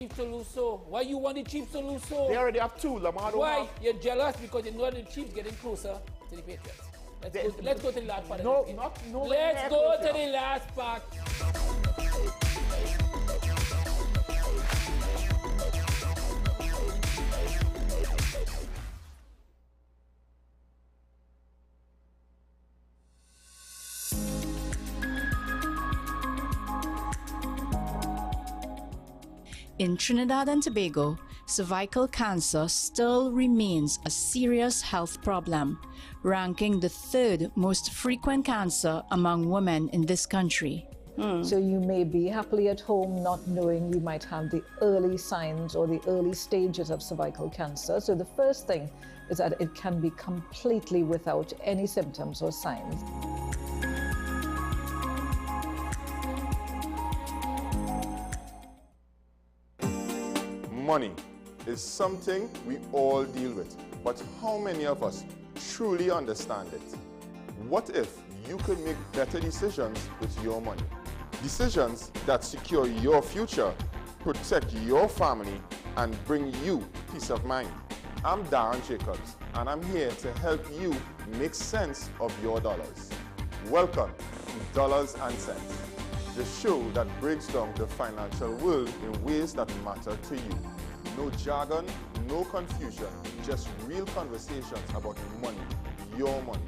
chiefs to lose so? Why you want the chiefs to lose so? They already have two. Lamar don't Why? have. You're jealous because you know the chiefs getting closer to the Patriots. Let's go to the last part. No, of the not no. Let's go to the last part. In Trinidad and Tobago, cervical cancer still remains a serious health problem, ranking the third most frequent cancer among women in this country. So you may be happily at home not knowing you might have the early signs or the early stages of cervical cancer. So the first thing is that it can be completely without any symptoms or signs. Money is something we all deal with, but how many of us truly understand it? What if you could make better decisions with your money? Decisions that secure your future, protect your family, and bring you peace of mind. I'm Darren Jacobs, and I'm here to help you make sense of your dollars. Welcome to Dollars and Cents, the show that breaks down the financial world in ways that matter to you. No jargon, no confusion, just real conversations about money, your money.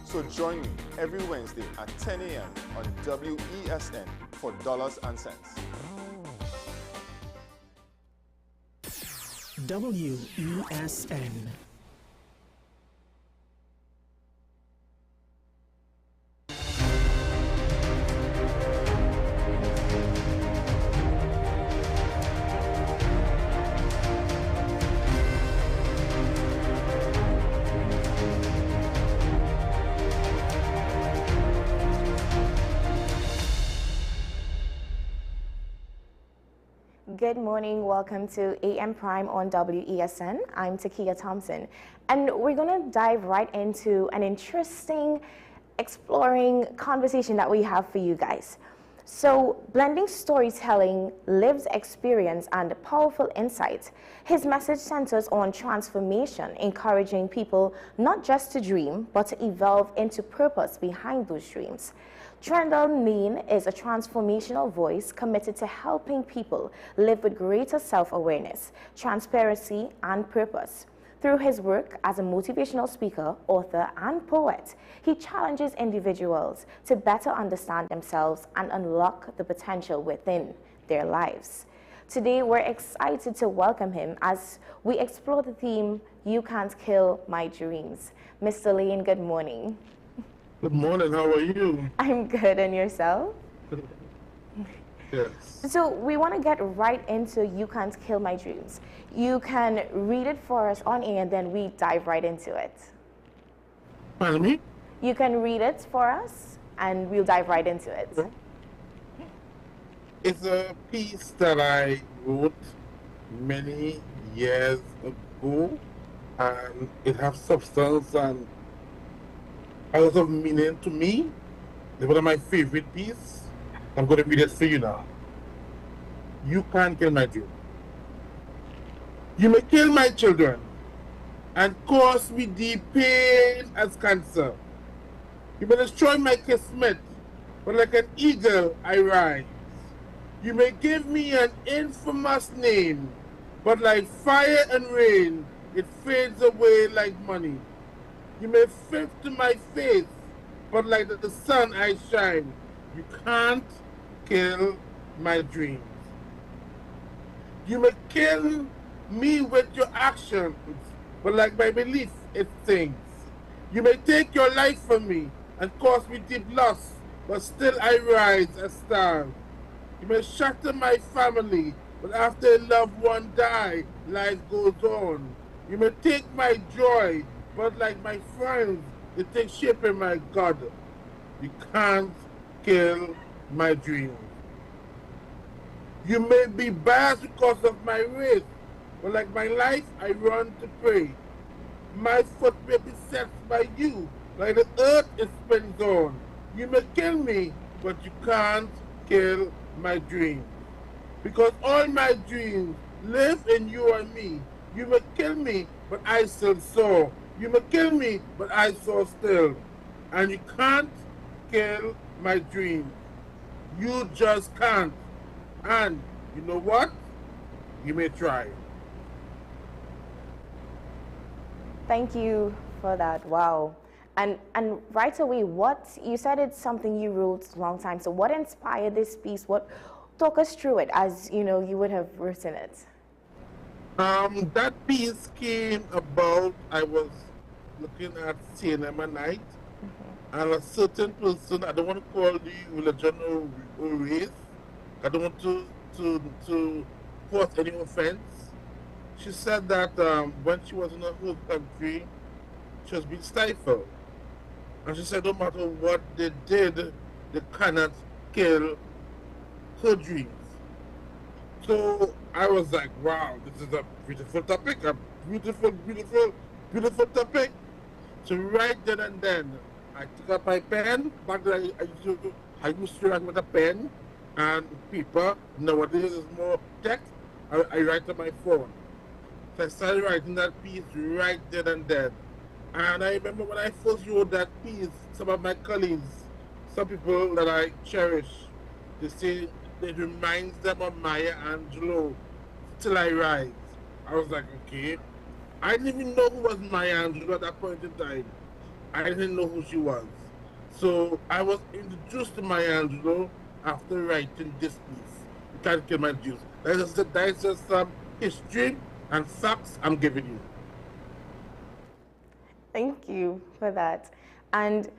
So join me every Wednesday at 10 a.m. on WESN for Dollars and Cents. WESN. Good morning, welcome to AM Prime on WESN. I'm Takia Thompson, and we're going to dive right into an interesting, exploring conversation that we have for you guys. So, blending storytelling, lived experience, and powerful insight, his message centers on transformation, encouraging people not just to dream, but to evolve into purpose behind those dreams. Trendle Neen is a transformational voice committed to helping people live with greater self-awareness, transparency, and purpose. Through his work as a motivational speaker, author, and poet, he challenges individuals to better understand themselves and unlock the potential within their lives. Today, we're excited to welcome him as we explore the theme, You Can't Kill My Dreams. Mr. Lane, good morning. Good morning, how are you? I'm good, and yourself? Yes. So we want to get right into You Can't Kill My Dreams. You can read it for us on air and then we dive right into it. Pardon me? You can read it for us and we'll dive right into it. It's a piece that I wrote many years ago, and it has substance and a lot of meaning to me. It's one of my favorite pieces. I'm going to read it for you now. You can't kill my dream. You may kill my children and cause me deep pain as cancer. You may destroy my kismet, but like an eagle I rise. You may give me an infamous name, but like fire and rain, it fades away like money. You may fit to my face, but like the sun I shine. You can't kill my dreams. You may kill me with your actions, but like my belief, it stings. You may take your life from me and cause me deep loss, but still I rise a star. You may shatter my family, but after a loved one die, life goes on. You may take my joy, but like my friends, they take shape in my God. You can't kill my dreams. You may be biased because of my race, but like my life, I run to pray. My foot may be set by you, like the earth it spins on. You may kill me, but you can't kill my dreams. because all my dreams live in you and me. You may kill me, but I still saw. You may kill me, but I saw still. And you can't kill my dreams. You just can't. And you know what? You may try. Thank you for that. Wow. And right away, what you said it's something you wrote a long time. So what inspired this piece? What talk us through it as you know you would have written it? That piece came about. I was looking at cinema night, and a certain person, I don't want to call the religion or race, I don't want to cause any offense. She said that when she was in her home country, she was being stifled. And she said no matter what they did, they cannot kill her dreams. So I was like, wow, this is a beautiful topic, a beautiful, beautiful, beautiful topic. So right then and then, I took up my pen. Back then I used to write with a pen and paper. Nowadays it's more text. I write on my phone. So I started writing that piece right then and then. And I remember when I first wrote that piece, some of my colleagues, some people that I cherish, they say it reminds them of Maya Angelou, Till I Rise. I was like, okay. I didn't even know who was Maya Angelou at that point in time. I didn't know who she was. So I was introduced to Maya Angelou after writing this piece. You can't kill my dreams. That's just some history and facts I'm giving you. Thank you for that. And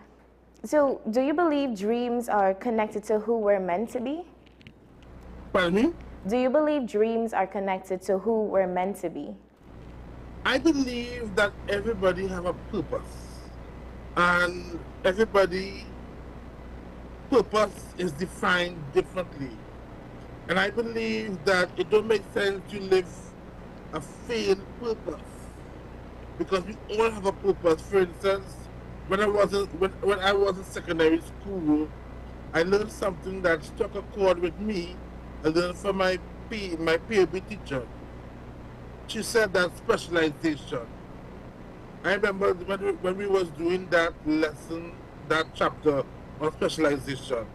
so, do you believe dreams are connected to who we're meant to be? Pardon me? Do you believe dreams are connected to who we're meant to be? I believe that everybody have a purpose. And everybody's purpose is defined differently. And I believe that it don't make sense to live a failed purpose. Because we all have a purpose. For instance, when I was in secondary school, I learned something that struck a chord with me. I learned from my PhD teacher. She said that specialization. I remember when we was doing that lesson, that chapter on specialization,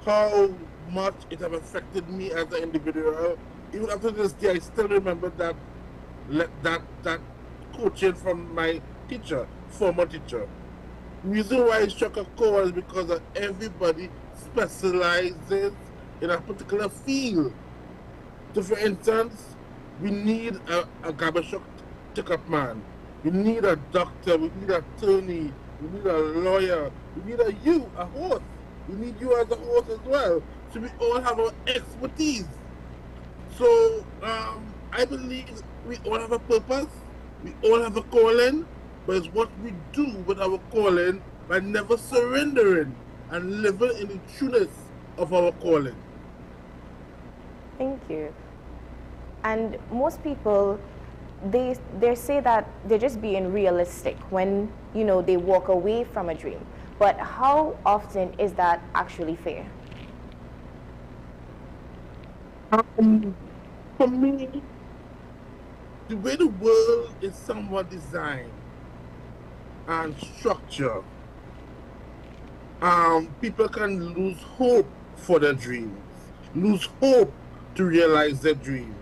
how much it have affected me as an individual. Even after this day, I still remember that coaching from my teacher, former teacher. The reason why it struck a chord is because everybody specializes in a particular field. So for instance, we need a garbage truck pickup man. We need a doctor, we need an attorney, we need a lawyer, we need a horse. We need you as a horse as well. So we all have our expertise. So I believe we all have a purpose. We all have a calling, but it's what we do with our calling by never surrendering and living in the trueness of our calling. Thank you. And most people, they say that they're just being realistic when, you know, they walk away from a dream. But how often is that actually fair? For me, the way the world is somewhat designed and structured, people can lose hope for their dreams, lose hope to realize their dreams.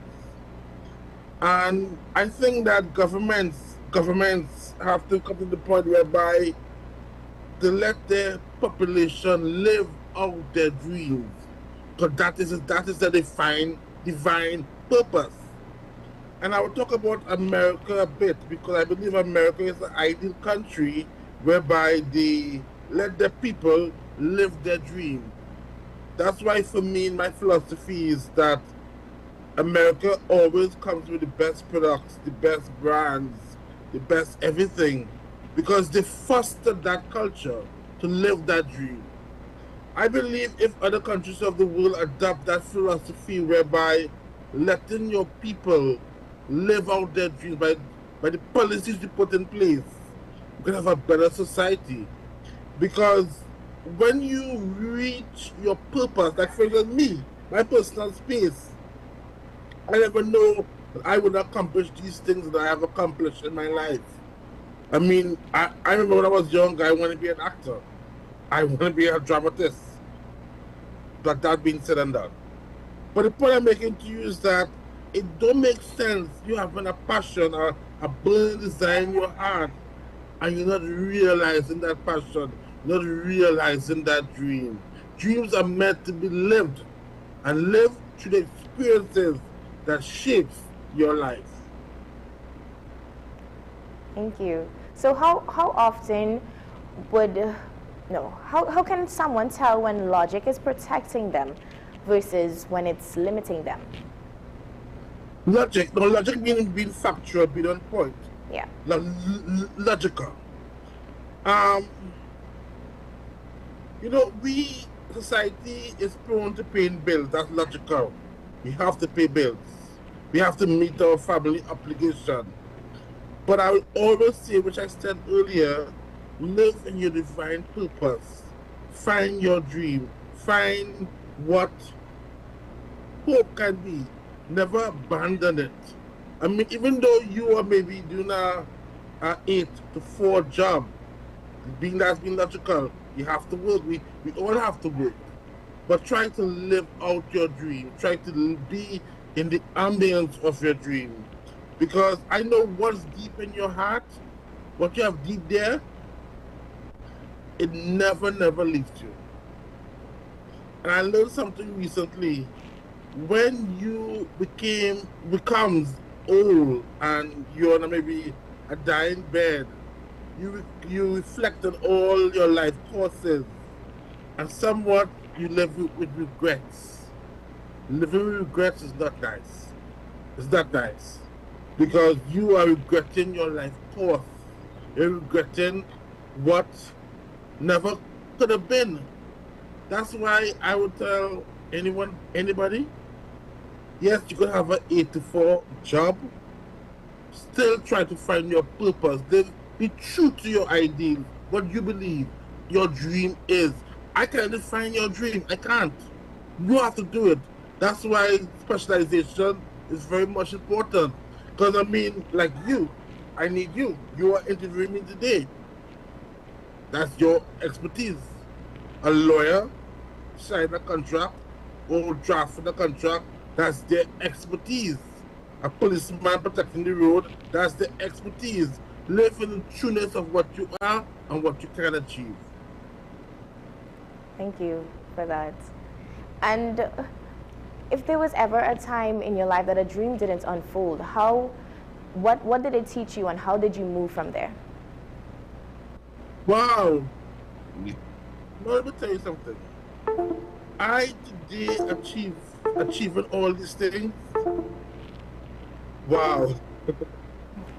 And I think that governments have to come to the point whereby they let their population live out their dreams, because that is their divine purpose. And I will talk about America a bit, because I believe America is the ideal country whereby they let their people live their dream. That's why for me, my philosophy is that America always comes with the best products, the best brands, the best everything, because they foster that culture to live that dream. I believe if other countries of the world adopt that philosophy whereby letting your people live out their dreams by the policies you put in place, we can have a better society. Because when you reach your purpose, like for example me, my personal space, I never know that I would accomplish these things that I have accomplished in my life. I mean, I remember when I was young, I wanted to be an actor. I want to be a dramatist. But that being said and done. But the point I'm making to you is that it don't make sense you having a passion or a burning desire in your heart and you're not realizing that passion, not realizing that dream. Dreams are meant to be lived and lived through the experiences that shapes your life. Thank you. So how often would, how can someone tell when logic is protecting them versus when it's limiting them? Logic meaning being factual, being on point. Yeah. Logical. We, society is prone to paying bills. That's logical. We have to pay bills. We have to meet our family obligation. But I will always say, which I said earlier, live in your divine purpose. Find your dream. Find what hope can be. Never abandon it. I mean, even though you are maybe doing a 8 to 4 job, being logical, you have to work. We all have to work. But try to live out your dream. Try to be in the ambience of your dream. Because I know what's deep in your heart, what you have deep there, it never leaves you. And I learned something recently. When you becomes old and you're on maybe a dying bed, you reflect on all your life courses, and somewhat you live with regrets. Living with regrets is not nice. It's not nice. Because you are regretting your life course. You're regretting what never could have been. That's why I would tell anybody, yes, you could have an 8 to 4 job. Still try to find your purpose. Then be true to your ideal, what you believe your dream is. I can't define your dream. I can't. You have to do it. That's why specialization is very much important. Because I mean, like you, I need you. You are interviewing me today. That's your expertise. A lawyer sign a contract or draft the contract, that's their expertise. A policeman protecting the road, that's their expertise. Live in the trueness of what you are and what you can achieve. Thank you for that. And if there was ever a time in your life that a dream didn't unfold, what did it teach you and how did you move from there? Wow. Let me tell you something. I today achieving all these things. Wow.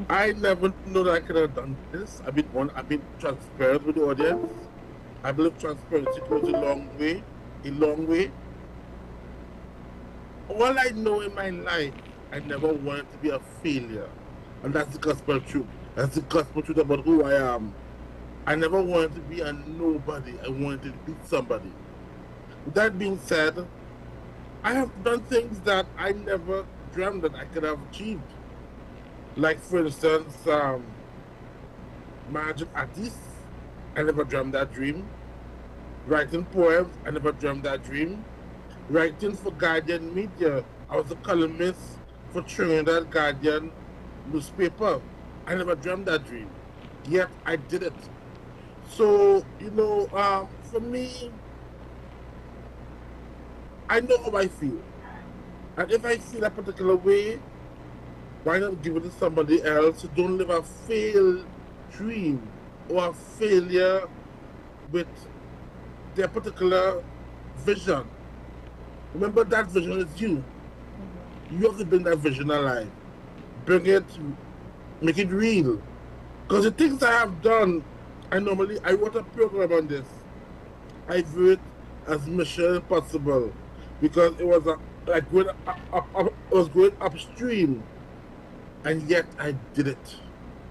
I never know that I could have done this. I've been transparent with the audience. I believe transparency goes a long way. All I know in my life, I never wanted to be a failure. And that's the gospel truth. That's the gospel truth about who I am. I never wanted to be a nobody. I wanted to be somebody. With that being said, I have done things that I never dreamed that I could have achieved. Like, for instance, managing artists, I never dreamed that dream. Writing poems, I never dreamed that dream. Writing for Guardian Media, I was a columnist for Trinidad Guardian newspaper. I never dreamed that dream, yet I did it. So, for me, I know how I feel. And if I feel a particular way, why not give it to somebody else? Don't live a failed dream or a failure with their particular vision. Remember, that vision is you. You have to bring that vision alive. Bring it, make it real. Because the things I have done, I wrote a program on this. I view it as Mission Impossible because it was going upstream, and yet I did it.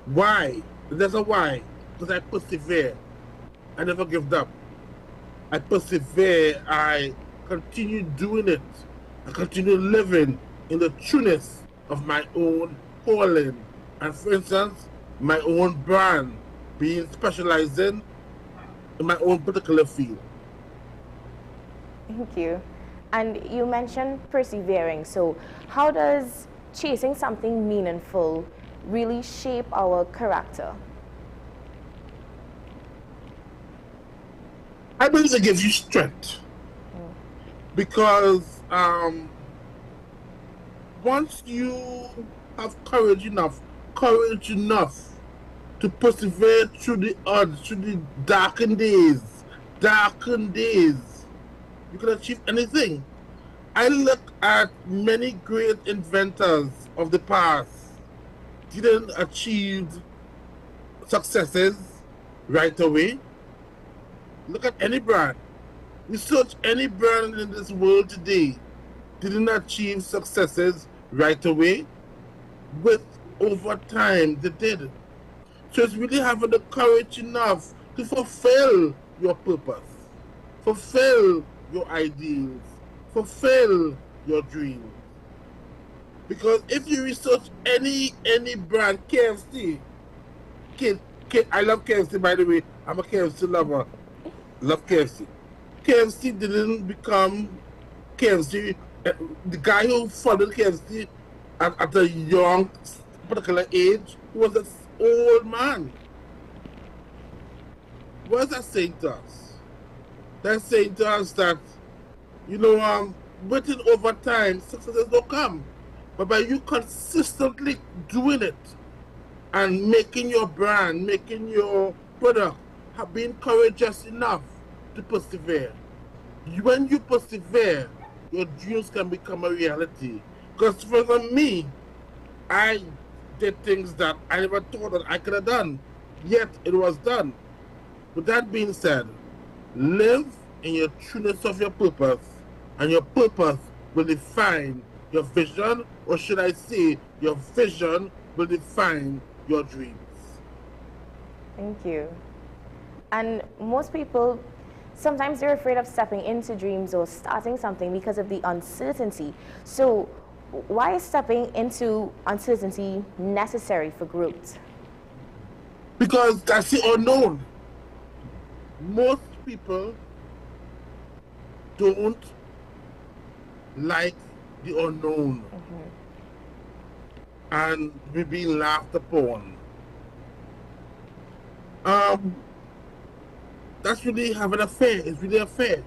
Why? There's a why. Because I persevere. I never give up. I persevere. I continue doing it. I continue living. in the trueness of my own calling. And for instance, my own brand, being specializing in my own particular field. Thank you. And you mentioned persevering. So how does chasing something meaningful really shape our character? I believe it gives you strength. Because once you have courage enough to persevere through the odds, through the darkened days, you can achieve anything. I look at many great inventors of the past didn't achieve successes right away. Look at any brand. Research any brand in this world today didn't achieve successes right away. With over time, they did. So it's really having the courage enough to fulfill your purpose, fulfill your ideals, fulfill your dreams. Because if you research any brand, KFC, I love KFC, by the way. I'm a KFC lover. Love KFC. KFC didn't become KFC. The guy who founded KFC at a young, particular age, he was an old man. What is that saying to us? That's saying to us that, waiting over time, successes will come. But by you consistently doing it and making your brand, making your product, being courageous enough to persevere. When you persevere, your dreams can become a reality. Because for me, I did things that I never thought that I could have done, yet it was done. With that being said, live in your trueness of your purpose, and your purpose will define your vision, or should I say, your vision will define your dreams. Thank you. And most people, sometimes they're afraid of stepping into dreams or starting something because of the uncertainty. So why is stepping into uncertainty necessary for growth? Because that's the unknown. Most people don't like the unknown. And we're being laughed upon. That's really having a fear. It's really a fear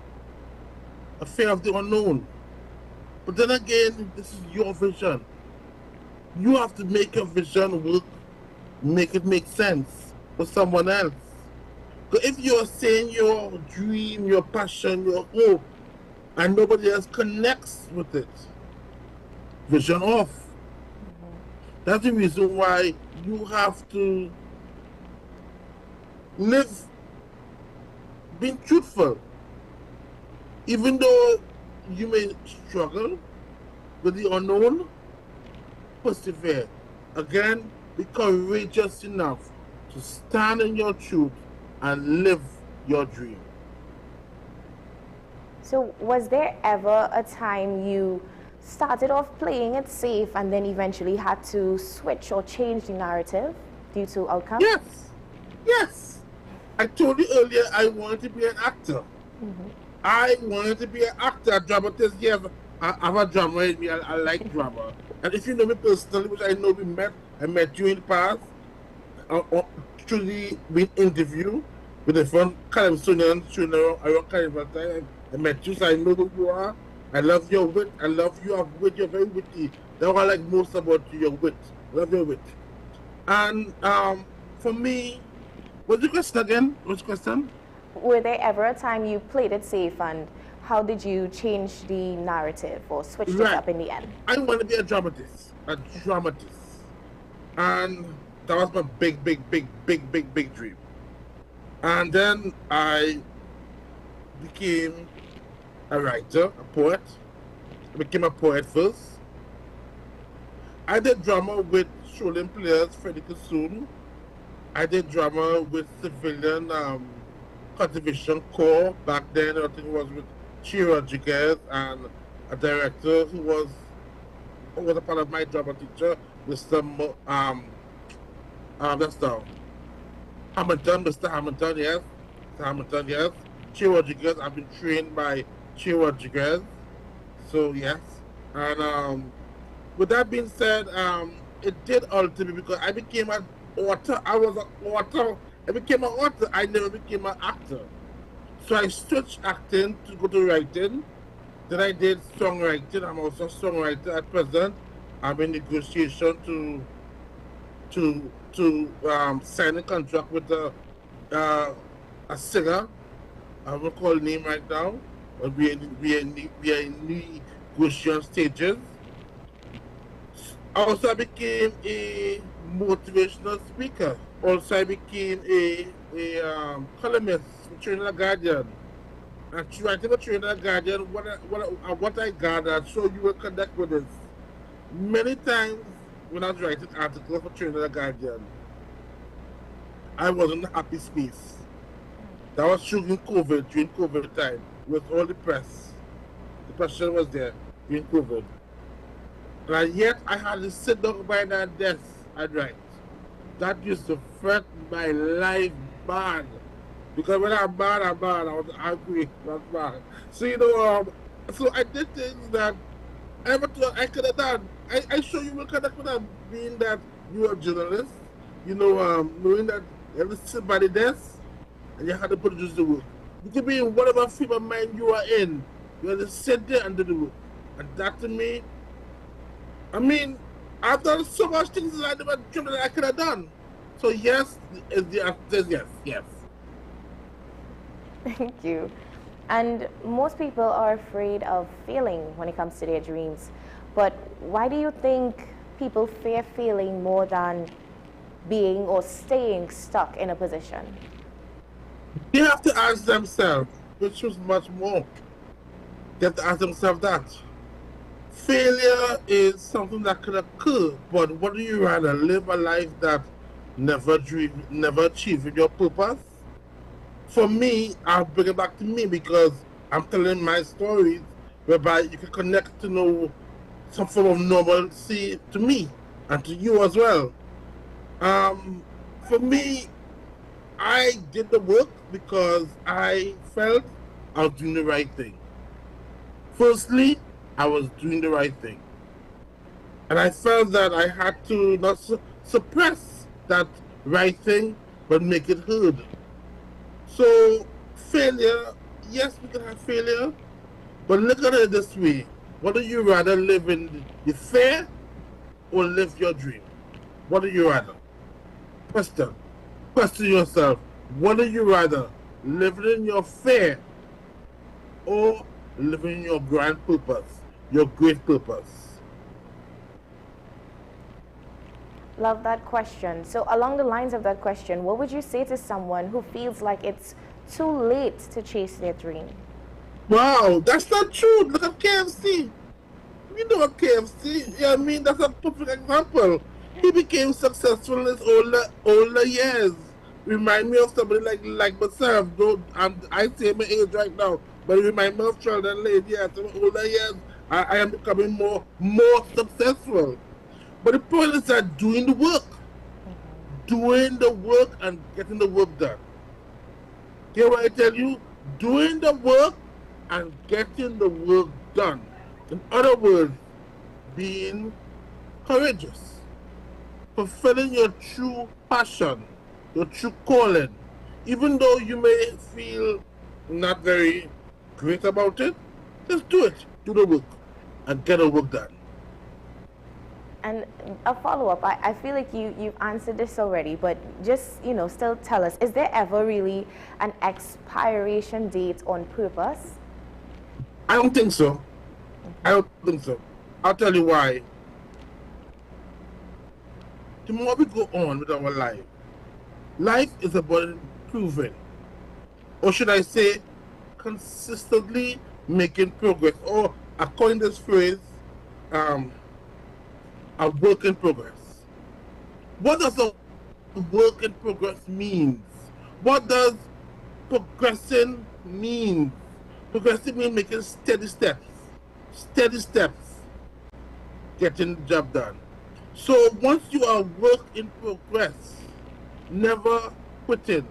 of the unknown. But then again, this is your vision. You have to make your vision work, make it make sense for someone else. Because if you're saying your dream, your passion, your hope, and nobody else connects with it, vision off. That's the reason why you have to live being truthful. Even though you may struggle with the unknown, persevere. Again, be courageous enough to stand in your truth and live your dream. So was there ever a time you started off playing it safe and then eventually had to switch or change the narrative due to outcome? Yes. I told you earlier I wanted to be an actor. I wanted to be an actor, a dramatist. Yes, I have a drama in me. I like drama. And if you know me personally, which I know I met you in the past, through the interview with the front Calypsonian around Carnival time. I met you, so I know who you are. I love your wit. I love you have wit. You're very witty. That's what I like most about you, your wit. I love your wit. And for me, what's the question again? What's the question? Were there ever a time you played it safe, and how did you change the narrative or switch it up in the end? I want to be a dramatist. And that was my big dream. And then I became a writer, a poet. I became a poet first. I did drama with Shoalin players, Freddie Kassoon. I did drama with Civilian Cultivation Corps. Back then, I think it was with Chi Rodriguez and a director who was was a part of my job as teacher, Mr. That's the Hamilton, Mr. Hamilton, yes. Mr. Hamilton, yes. Che Rodriguez, I've been trained by Che Rodriguez. So, yes. And with that being said, it did alter me because I became an author. I was an author. I became an author. I never became an actor. So I switched acting to go to writing. Then I did songwriting. I'm also a songwriter at present. I'm in negotiation to sign a contract with a singer. I won't call the name right now, but we are in negotiation stages. Also, I became a motivational speaker. Also, I became a columnist for Trinidad Guardian. And writing for Trinidad Guardian, what I gathered, so you will connect with this. Many times when I was writing articles for Trinidad Guardian, I was in a happy space. That was during COVID time, with all the press. The pressure was there during COVID. And yet I had to sit down by that desk and write. That used to fret my life bad. Because when I'm bad, I was angry, not bad. So, so I did things that I never thought I could have done. I sure you will connect with them, being that you're a journalist, knowing that you have to sit by the desk and you have to produce the work. You could be in whatever frame of mind you are in, you have to sit there and do the work. And that to me, I've done so much things that I never dreamed that I could have done. So yes, the answer is yes, yes. Thank you. And most people are afraid of failing when it comes to their dreams. But why do you think people fear failing more than being or staying stuck in a position? They have to ask themselves, which was much more. They have to ask themselves that. Failure is something that could occur, but would you rather live a life that never achieved your purpose? For me, I'll bring it back to me because I'm telling my stories whereby you can connect to know some form of normalcy to me and to you as well. For me, I did the work because I felt I was doing the right thing. Firstly, I was doing the right thing. And I felt that I had to not suppress that right thing, but make it heard. So, failure, yes, we can have failure, but look at it this way. What do you rather live in the fear or live your dream? What do you rather? Question yourself. What do you rather? Living in your fear or living in your grand purpose, your great purpose? Love that question. So along the lines of that question, what would you say to someone who feels like it's too late to chase their dream? Wow, that's not true. Look at KFC. You know what KFC, that's a perfect example. He became successful in his older years. Remind me of somebody like myself. I say my age right now, but it remind me of children lady. Yes, in my older years, I am becoming more successful. But the point is that doing the work and getting the work done. Hear what I tell you? Doing the work and getting the work done. In other words, being courageous, fulfilling your true passion, your true calling. Even though you may feel not very great about it, just do it. Do the work and get the work done. And a follow-up, I feel like you've answered this already, but just, still tell us, is there ever really an expiration date on purpose? I don't think so. I'll tell you why. The more we go on with our life is about improving. Or should I say, consistently making progress. Or according to this phrase, a work in progress. What does a work in progress mean? What does progressing mean? Progressing means making steady steps. getting the job done. So once you are work in progress, never quitting.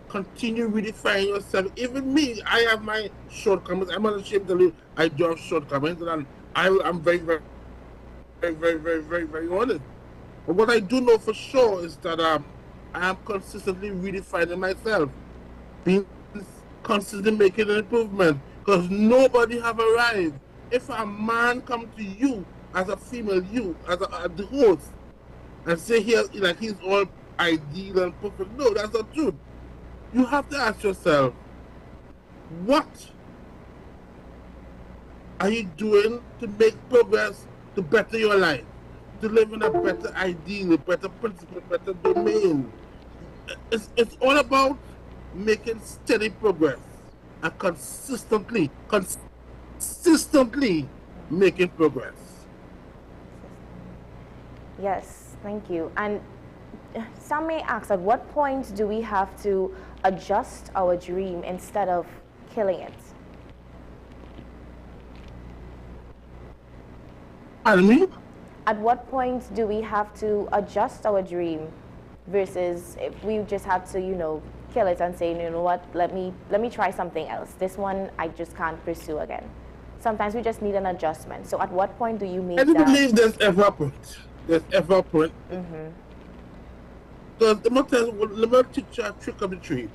Continue redefining yourself. Even me, I have my shortcomings. I'm not ashamed to tell you I do have shortcomings, and I'm very, very, very, very, very, very, very honest. But what I do know for sure is that I am consistently redefining myself, being constantly making an improvement, because nobody have arrived. If a man come to you as a female, you as the host, and say he's all ideal and perfect, no, that's not true. You have to ask yourself, what are you doing to make progress to better your life, to live in a better ideal, a better principle, a better domain? It's all about making steady progress and consistently making progress. Yes, thank you. And some may ask, at what point do we have to adjust our dream instead of killing it? Pardon me? At what point do we have to adjust our dream versus if we just have to, kill it and say, you know what, let me try something else. This one I just can't pursue again. Sometimes we just need an adjustment. So at what point do you make that? I don't believe there's ever a point. There's ever a point. Because let me teach you a trick of the trade.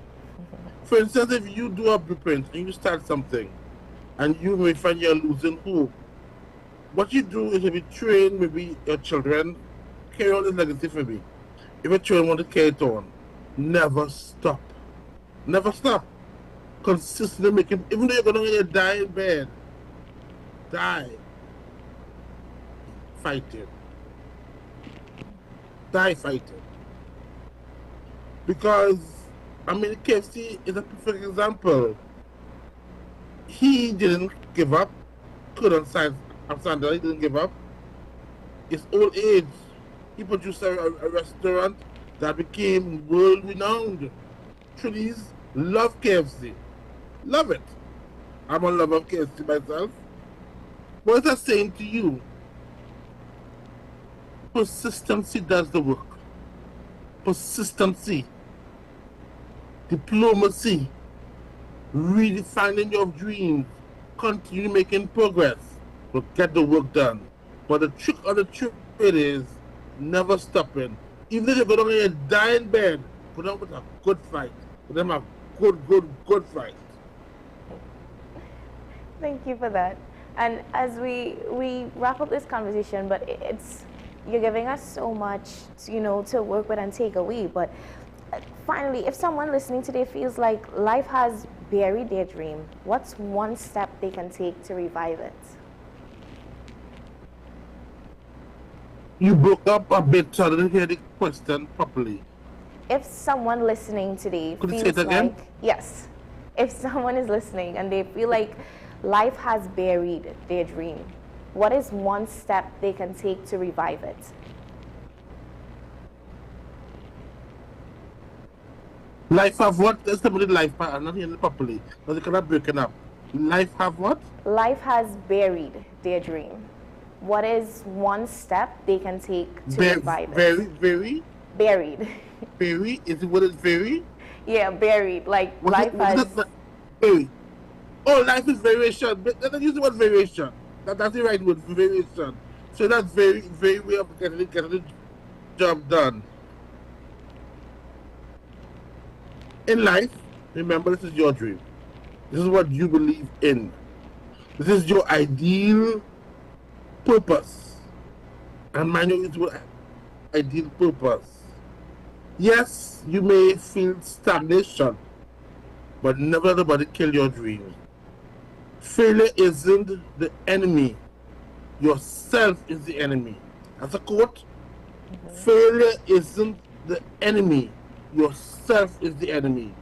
For instance, if you do a blueprint and you start something and you may find you're losing hope, what you do is if you train maybe your children, carry on this legacy for me. If your children want to carry it on, never stop. Never stop. Consistently making, even though you're going to die in bed, die fighting. Die fighting. Because, KFC is a perfect example. He didn't give up. Couldn't stand that he didn't give up. It's old age. He produced a restaurant that became world renowned. Trulies love KFC. Love it. I'm a lover of KFC myself. What is that saying to you? Persistency does the work. Persistency. Diplomacy. Redefining your dreams. Continue making progress. But get the work done. But the trick of the trade is never stopping. Even if you're going to die in bed, put up with a good fight. Put them a good fight. Thank you for that. And as we wrap up this conversation, but you're giving us so much, to work with and take away. But finally, if someone listening today feels like life has buried their dream, what's one step they can take to revive it? You broke up a bit, so I didn't hear the question properly. If someone listening today Could you feels say it again? like, yes, if someone is listening and they feel like life has buried their dream, what is one step they can take to revive it? Life have what? There's somebody life, but I'm not hearing it properly. Because it cannot break it up. Life have what? Life has buried their dream. What is one step they can take to revive it? Very? Buried. Very? Is it what is very? Yeah, buried. Like life has... Buried. Oh, life is variation. Let's use the word variation. That's the right word, variation. So that's very, very way of getting the job done. In life, remember, this is your dream. This is what you believe in. This is your ideal purpose. And mind you, it's what ideal purpose. Yes, you may feel stagnation, but never let nobody kill your dreams. Failure isn't the enemy. Yourself is the enemy. That's a quote. Failure isn't the enemy. Yourself is the enemy.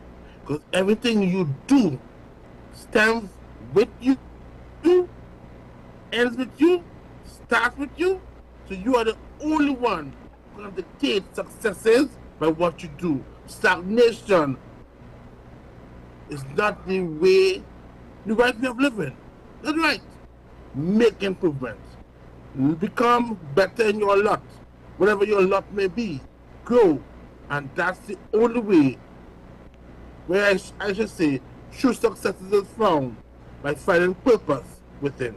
Because everything you do stems with you, ends with you, starts with you. So you are the only one who can dictate successes by what you do. Stagnation is not the right way of living. That's right. Make improvements. become better in your lot, whatever your lot may be. Grow, and that's the only way, where I should say, true success is found by finding purpose within.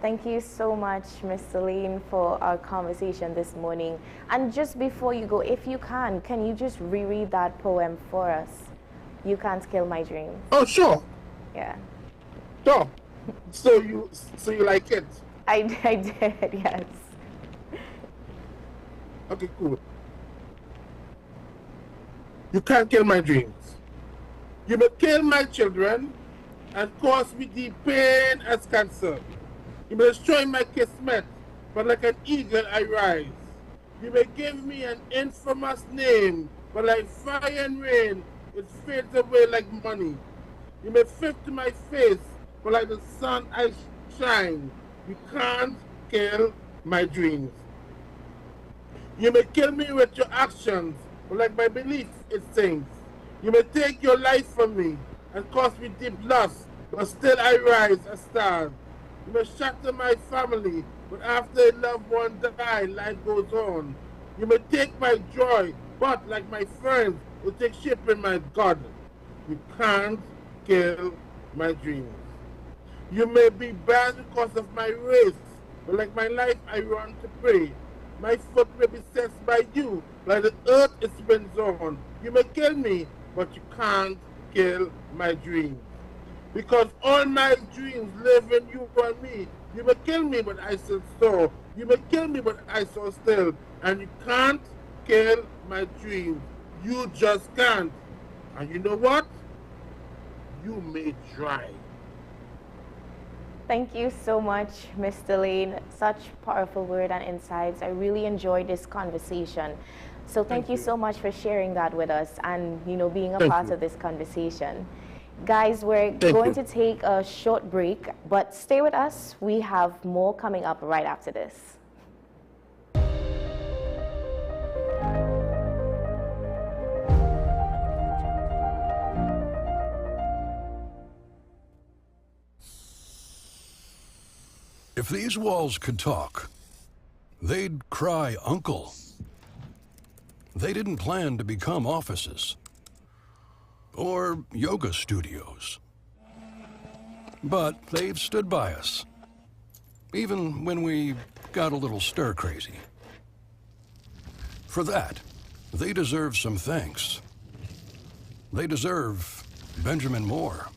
Thank you so much, Mr. Lane, for our conversation this morning. And just before you go, if you can you just reread that poem for us? You Can't Kill My Dreams. Oh, sure. Yeah. Sure. So you like it? I did, yes. Okay, cool. You can't kill my dreams. You may kill my children and cause me deep pain as cancer. You may destroy my kismet, but like an eagle I rise. You may give me an infamous name, but like fire and rain, it fades away like money. You may fit to my face, but like the sun I shine. You can't kill my dreams. You may kill me with your actions, but like my belief it sings. You may take your life from me and cause me deep loss, but still I rise a star. You may shatter my family, but after a loved one dies, life goes on. You may take my joy, but like my friends, will take shape in my God. You can't kill my dreams. You may be bad because of my race, but like my life I run to pray. My foot may be set by you, like the earth it spins on. You may kill me, but you can't kill my dreams. Because all my dreams live in you and me. You may kill me, but I still saw. You may kill me, but I saw still. And you can't kill my dreams. You just can't. And you know what? You may try. Thank you so much, Mr. Lane. Such powerful word and insights. I really enjoyed this conversation. So thank you so much for sharing that with us and, being a part of this conversation. Guys, we're going to take a short break, but stay with us. We have more coming up right after this. If these walls could talk, they'd cry uncle. They didn't plan to become offices or yoga studios, but they've stood by us, even when we got a little stir-crazy. For that, they deserve some thanks. They deserve Benjamin Moore.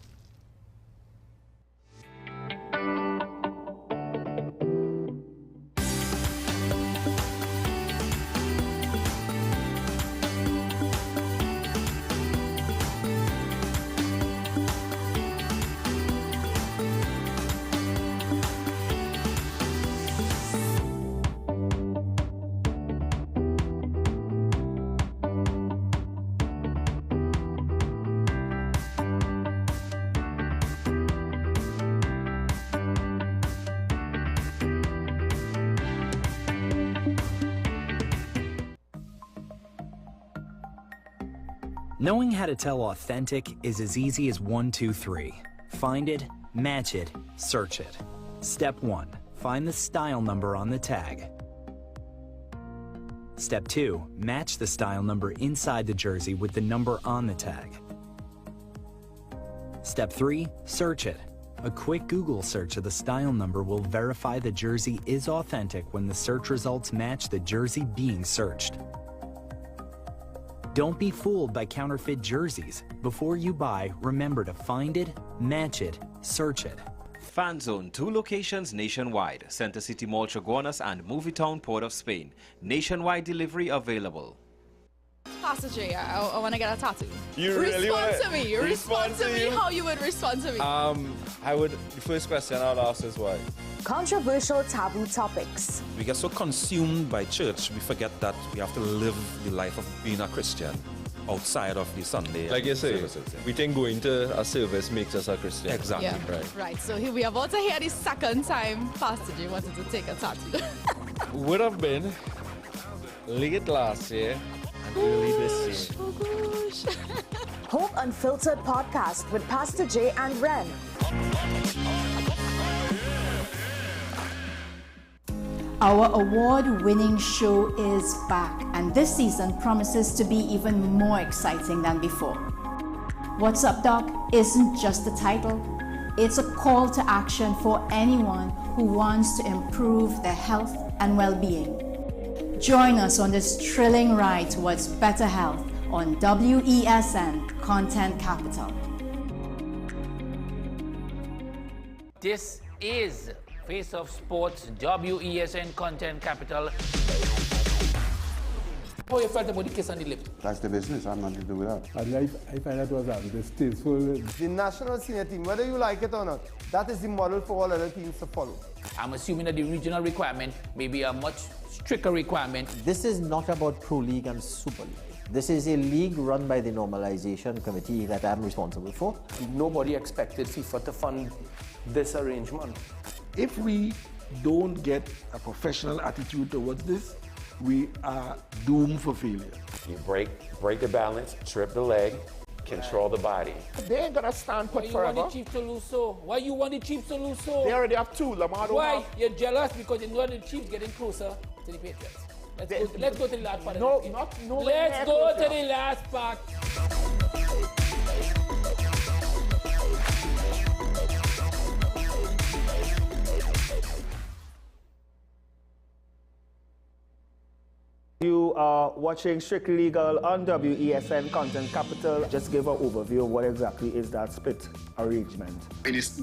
Knowing how to tell authentic is as easy as 1, 2, 3. Find it, match it, search it. Step 1. Find the style number on the tag. Step 2. Match the style number inside the jersey with the number on the tag. Step 3. Search it. A quick Google search of the style number will verify the jersey is authentic when the search results match the jersey being searched. Don't be fooled by counterfeit jerseys. Before you buy, remember to find it, match it, search it. Fan Zone, 2 locations nationwide. Center City Mall, Chaguanas and Movietown, Port of Spain. Nationwide delivery available. Pastor J, I want to get a tattoo. You really want to me. Respond to me how you would respond to me. The first question I'll ask is why? Controversial taboo topics. We get so consumed by church, we forget that we have to live the life of being a Christian outside of the Sunday. Like you say, we think going to a service makes us a Christian. Exactly. Yeah. Right. So here we are about to hear the second time Pastor J wanted to take a tattoo. Would have been late last year and early this year. Oh gosh. Hope Unfiltered podcast with Pastor J and Ren. Our award-winning show is back, and this season promises to be even more exciting than before. What's Up, Doc isn't just a title, it's a call to action for anyone who wants to improve their health and well-being. Join us on this thrilling ride towards better health on WESN Content Capital. This is Face of Sports, WESN Content Capital. How you felt about the kiss on the lip? That's the business. I'm nothing to do with that. I find that was distasteful. The national senior team, whether you like it or not, that is the model for all other teams to follow. I'm assuming that the regional requirement may be a much stricter requirement. This is not about Pro League and Super League. This is a league run by the Normalization Committee that I'm responsible for. Nobody expected FIFA to fund this arrangement. If we don't get a professional attitude towards this, we are doomed for failure. You break the balance, trip the leg, control the body. They ain't gonna stand put forever. Why you want the Chiefs to lose so? Why you want the Chiefs to lose so? They already have two. Lamar don't Why? have. You're jealous because you know the Chiefs getting closer to the Patriots. Let's go to the last part. No, of the not no. Let's go to the last part. You are watching Strictly Legal on WESN Content Capital. Just give an overview of what exactly is that split arrangement.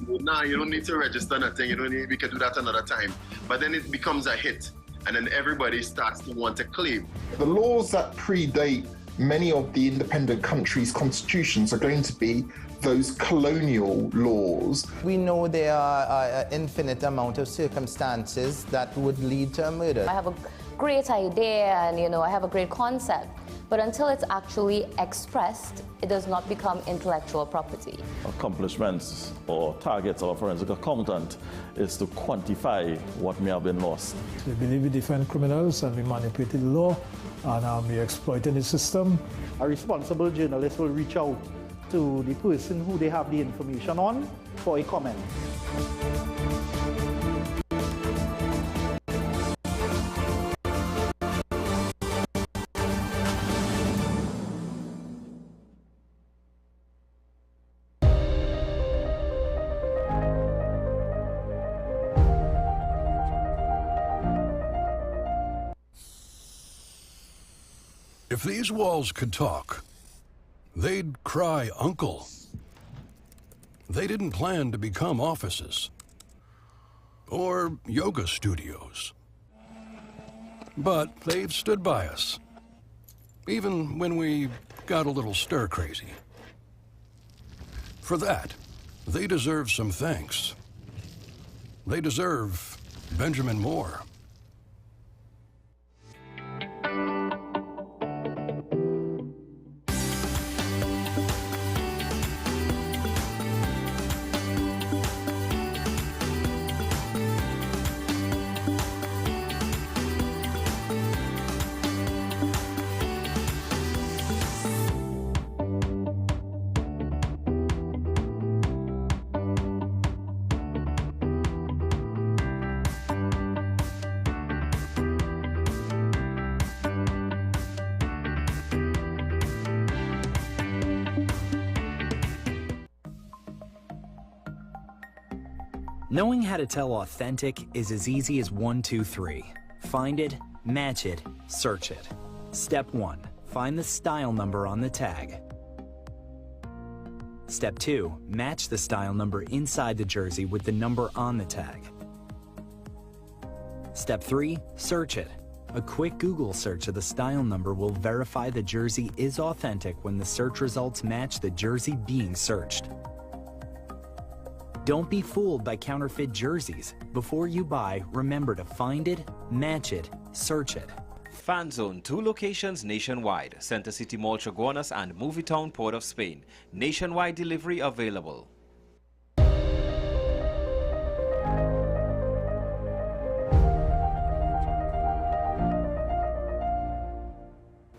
Nah, you don't need to register nothing. You don't need. We can do that another time. But then it becomes a hit, and then everybody starts to want to claim. The laws that predate many of the independent countries' constitutions are going to be those colonial laws. We know there are an infinite amount of circumstances that would lead to a murder. I have a great idea and I have a great concept, but until it's actually expressed, it does not become intellectual property. Accomplishments or targets of a forensic accountant is to quantify what may have been lost. We believe we're different criminals and we manipulated the law and we're exploiting the system. A responsible journalist will reach out to the person who they have the information on for a comment. If these walls could talk, they'd cry uncle. They didn't plan to become offices or yoga studios. But they've stood by us, even when we got a little stir-crazy. For that, they deserve some thanks. They deserve Benjamin Moore. Knowing how to tell authentic is as easy as 1, 2, 3. Find it, match it, search it. Step 1. Find the style number on the tag. Step 2. Match the style number inside the jersey with the number on the tag. Step 3. Search it. A quick Google search of the style number will verify the jersey is authentic when the search results match the jersey being searched. Don't be fooled by counterfeit jerseys. Before you buy, remember to find it, match it, search it. Fan Zone, 2 locations nationwide. Center City Mall, Chaguanas and Movietown, Port of Spain. Nationwide delivery available.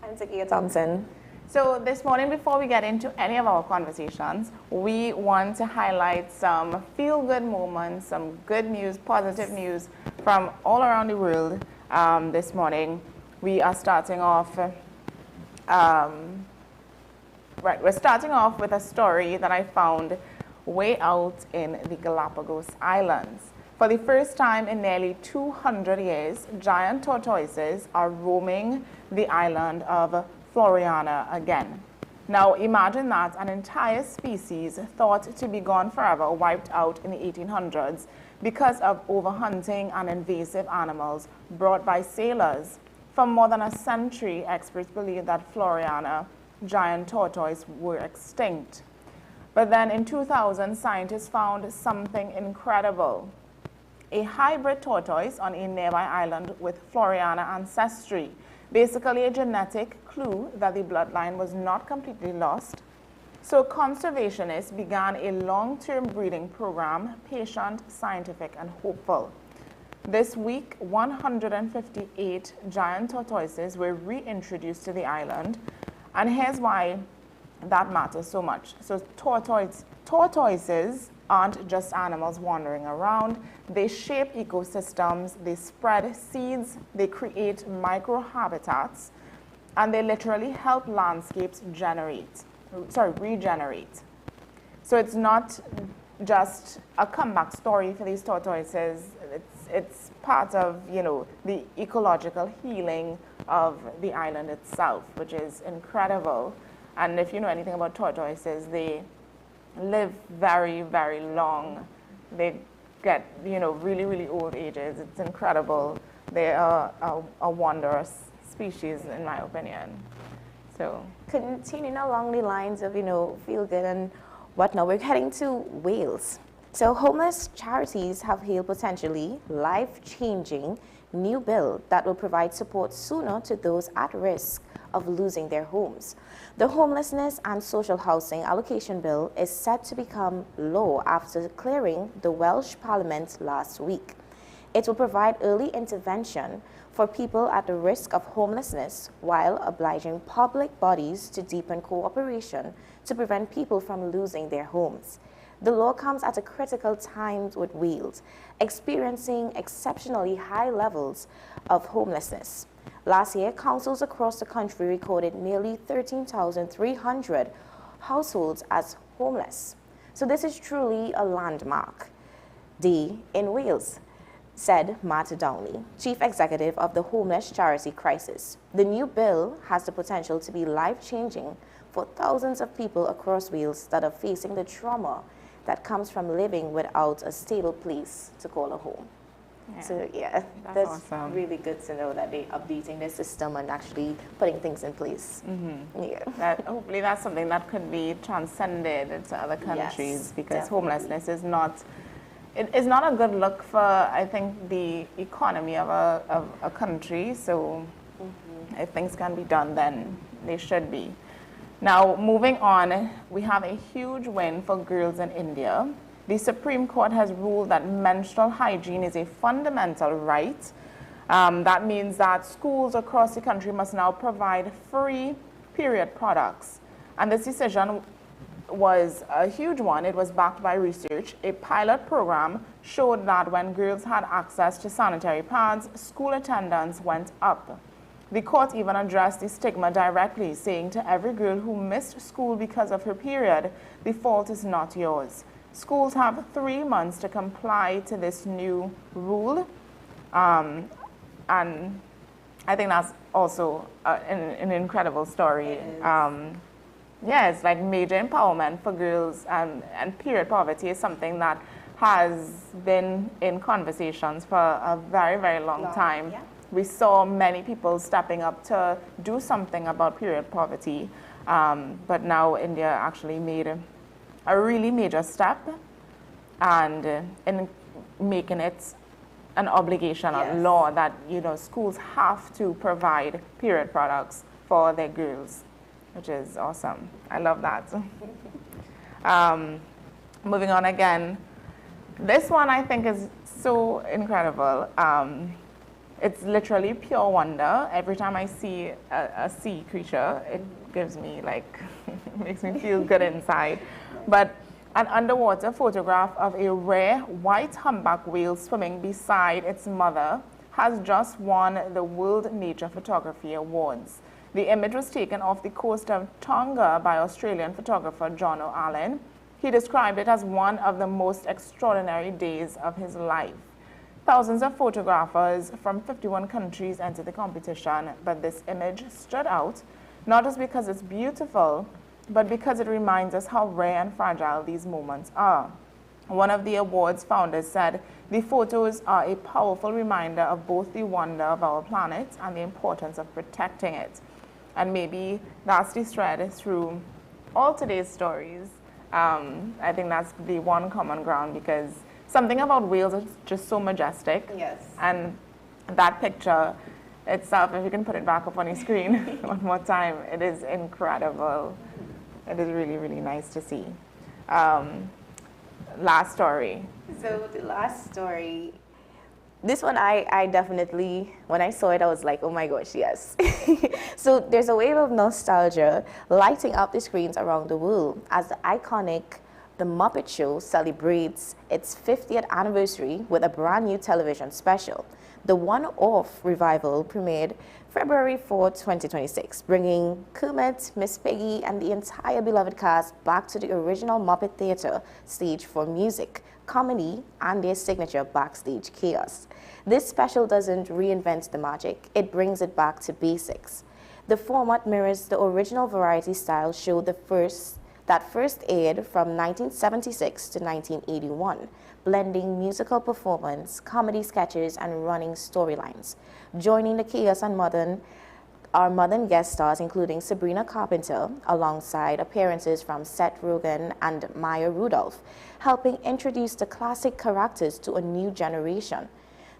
I'm Takia Thompson. So this morning, before we get into any of our conversations, we want to highlight some feel-good moments, some good news, positive news from all around the world this morning. We are starting off, we're starting off with a story that I found way out in the Galapagos Islands. For the first time in nearly 200 years, giant tortoises are roaming the island of Floriana again. Now imagine that, an entire species thought to be gone forever, wiped out in the 1800s because of overhunting and invasive animals brought by sailors. For more than a century, experts believe that Floriana giant tortoise were extinct. But then in 2000, scientists found something incredible. A hybrid tortoise on a nearby island with Floriana ancestry. Basically a genetic clue that the bloodline was not completely lost. So conservationists began a long-term breeding program, patient, scientific, and hopeful. This week, 158 giant tortoises were reintroduced to the island. And here's why that matters so much. So tortoises aren't just animals wandering around. They shape ecosystems, they spread seeds, they create microhabitats, and they literally help landscapes regenerate. So it's not just a comeback story for these tortoises. It's part of, you know, the ecological healing of the island itself, which is incredible. And if you know anything about tortoises, they live very, very long. They get, you know, really, really old ages. It's incredible. They are a wondrous species, in my opinion. So continuing along the lines of, you know, feel good and whatnot, we're heading to Wales. So homeless charities have hailed potentially life-changing new bill that will provide support sooner to those at risk of losing their homes. The Homelessness and Social Housing Allocation Bill is set to become law after clearing the Welsh Parliament last week. It will provide early intervention for people at the risk of homelessness while obliging public bodies to deepen cooperation to prevent people from losing their homes. The law comes at a critical time with Wales, experiencing exceptionally high levels of homelessness. Last year, councils across the country recorded nearly 13,300 households as homeless. So this is truly a landmark day in Wales, said Matt Downey, Chief Executive of the Homeless Charity Crisis. The new bill has the potential to be life-changing for thousands of people across Wales that are facing the trauma that comes from living without a stable place to call a home. Yeah. So yeah, that's awesome. Really good to know that they're updating the system and actually putting things in place. Mm-hmm. Yeah. Hopefully that's something that could be transcended into other countries, yes, because definitely. Homelessness is not, it is not a good look for, I think, the economy of a country. So if things can be done, then they should be. Now, moving on, we have a huge win for girls in India. The Supreme Court has ruled that menstrual hygiene is a fundamental right. That means that schools across the country must now provide free period products. And this decision was a huge one. It was backed by research. A pilot program showed that when girls had access to sanitary pads, school attendance went up. The court even addressed the stigma directly, saying to every girl who missed school because of her period, the fault is not yours. Schools have 3 months to comply to this new rule. And I think that's also an incredible story. Yeah, it's like major empowerment for girls, and period poverty is something that has been in conversations for a very, very long time. Yeah. We saw many people stepping up to do something about period poverty, but now India actually made a really major step and in making it an obligation, yes, a law that, you know, schools have to provide period products for their girls, which is awesome. I love that. Moving on again, this one I think is so incredible. It's literally pure wonder. Every time I see a sea creature, it gives me like, makes me feel good inside. But An underwater photograph of a rare white humpback whale swimming beside its mother has just won the World Nature Photography Awards. The image was taken off the coast of Tonga by Australian photographer John O'Allen. He described it as one of the most extraordinary days of his life. Thousands of photographers from 51 countries entered the competition, but this image stood out, not just because it's beautiful, but because it reminds us how rare and fragile these moments are. One of the award's founders said, "The photos are a powerful reminder of both the wonder of our planet and the importance of protecting it." And maybe that's the thread through all today's stories. I think that's the one common ground, because something about whales is just so majestic. Yes. And that picture itself, if you can put it back up on your screen one more time, it is incredible. It is really, really nice to see. Last story. So the last story, this one I definitely, when I saw it, I was like, oh my gosh, yes. So there's a wave of nostalgia lighting up the screens around the world as the iconic The Muppet Show celebrates its 50th anniversary with a brand new television special. The one-off revival premiered February 4, 2026, bringing Kermit, Miss Piggy, and the entire beloved cast back to the original Muppet Theatre stage for music, comedy, and their signature backstage chaos. This special doesn't reinvent the magic, it brings it back to basics. The format mirrors the original variety style show that first aired from 1976 to 1981, blending musical performance, comedy sketches, and running storylines. Joining the chaos and are modern guest stars including Sabrina Carpenter, alongside appearances from Seth Rogen and Maya Rudolph, helping introduce the classic characters to a new generation.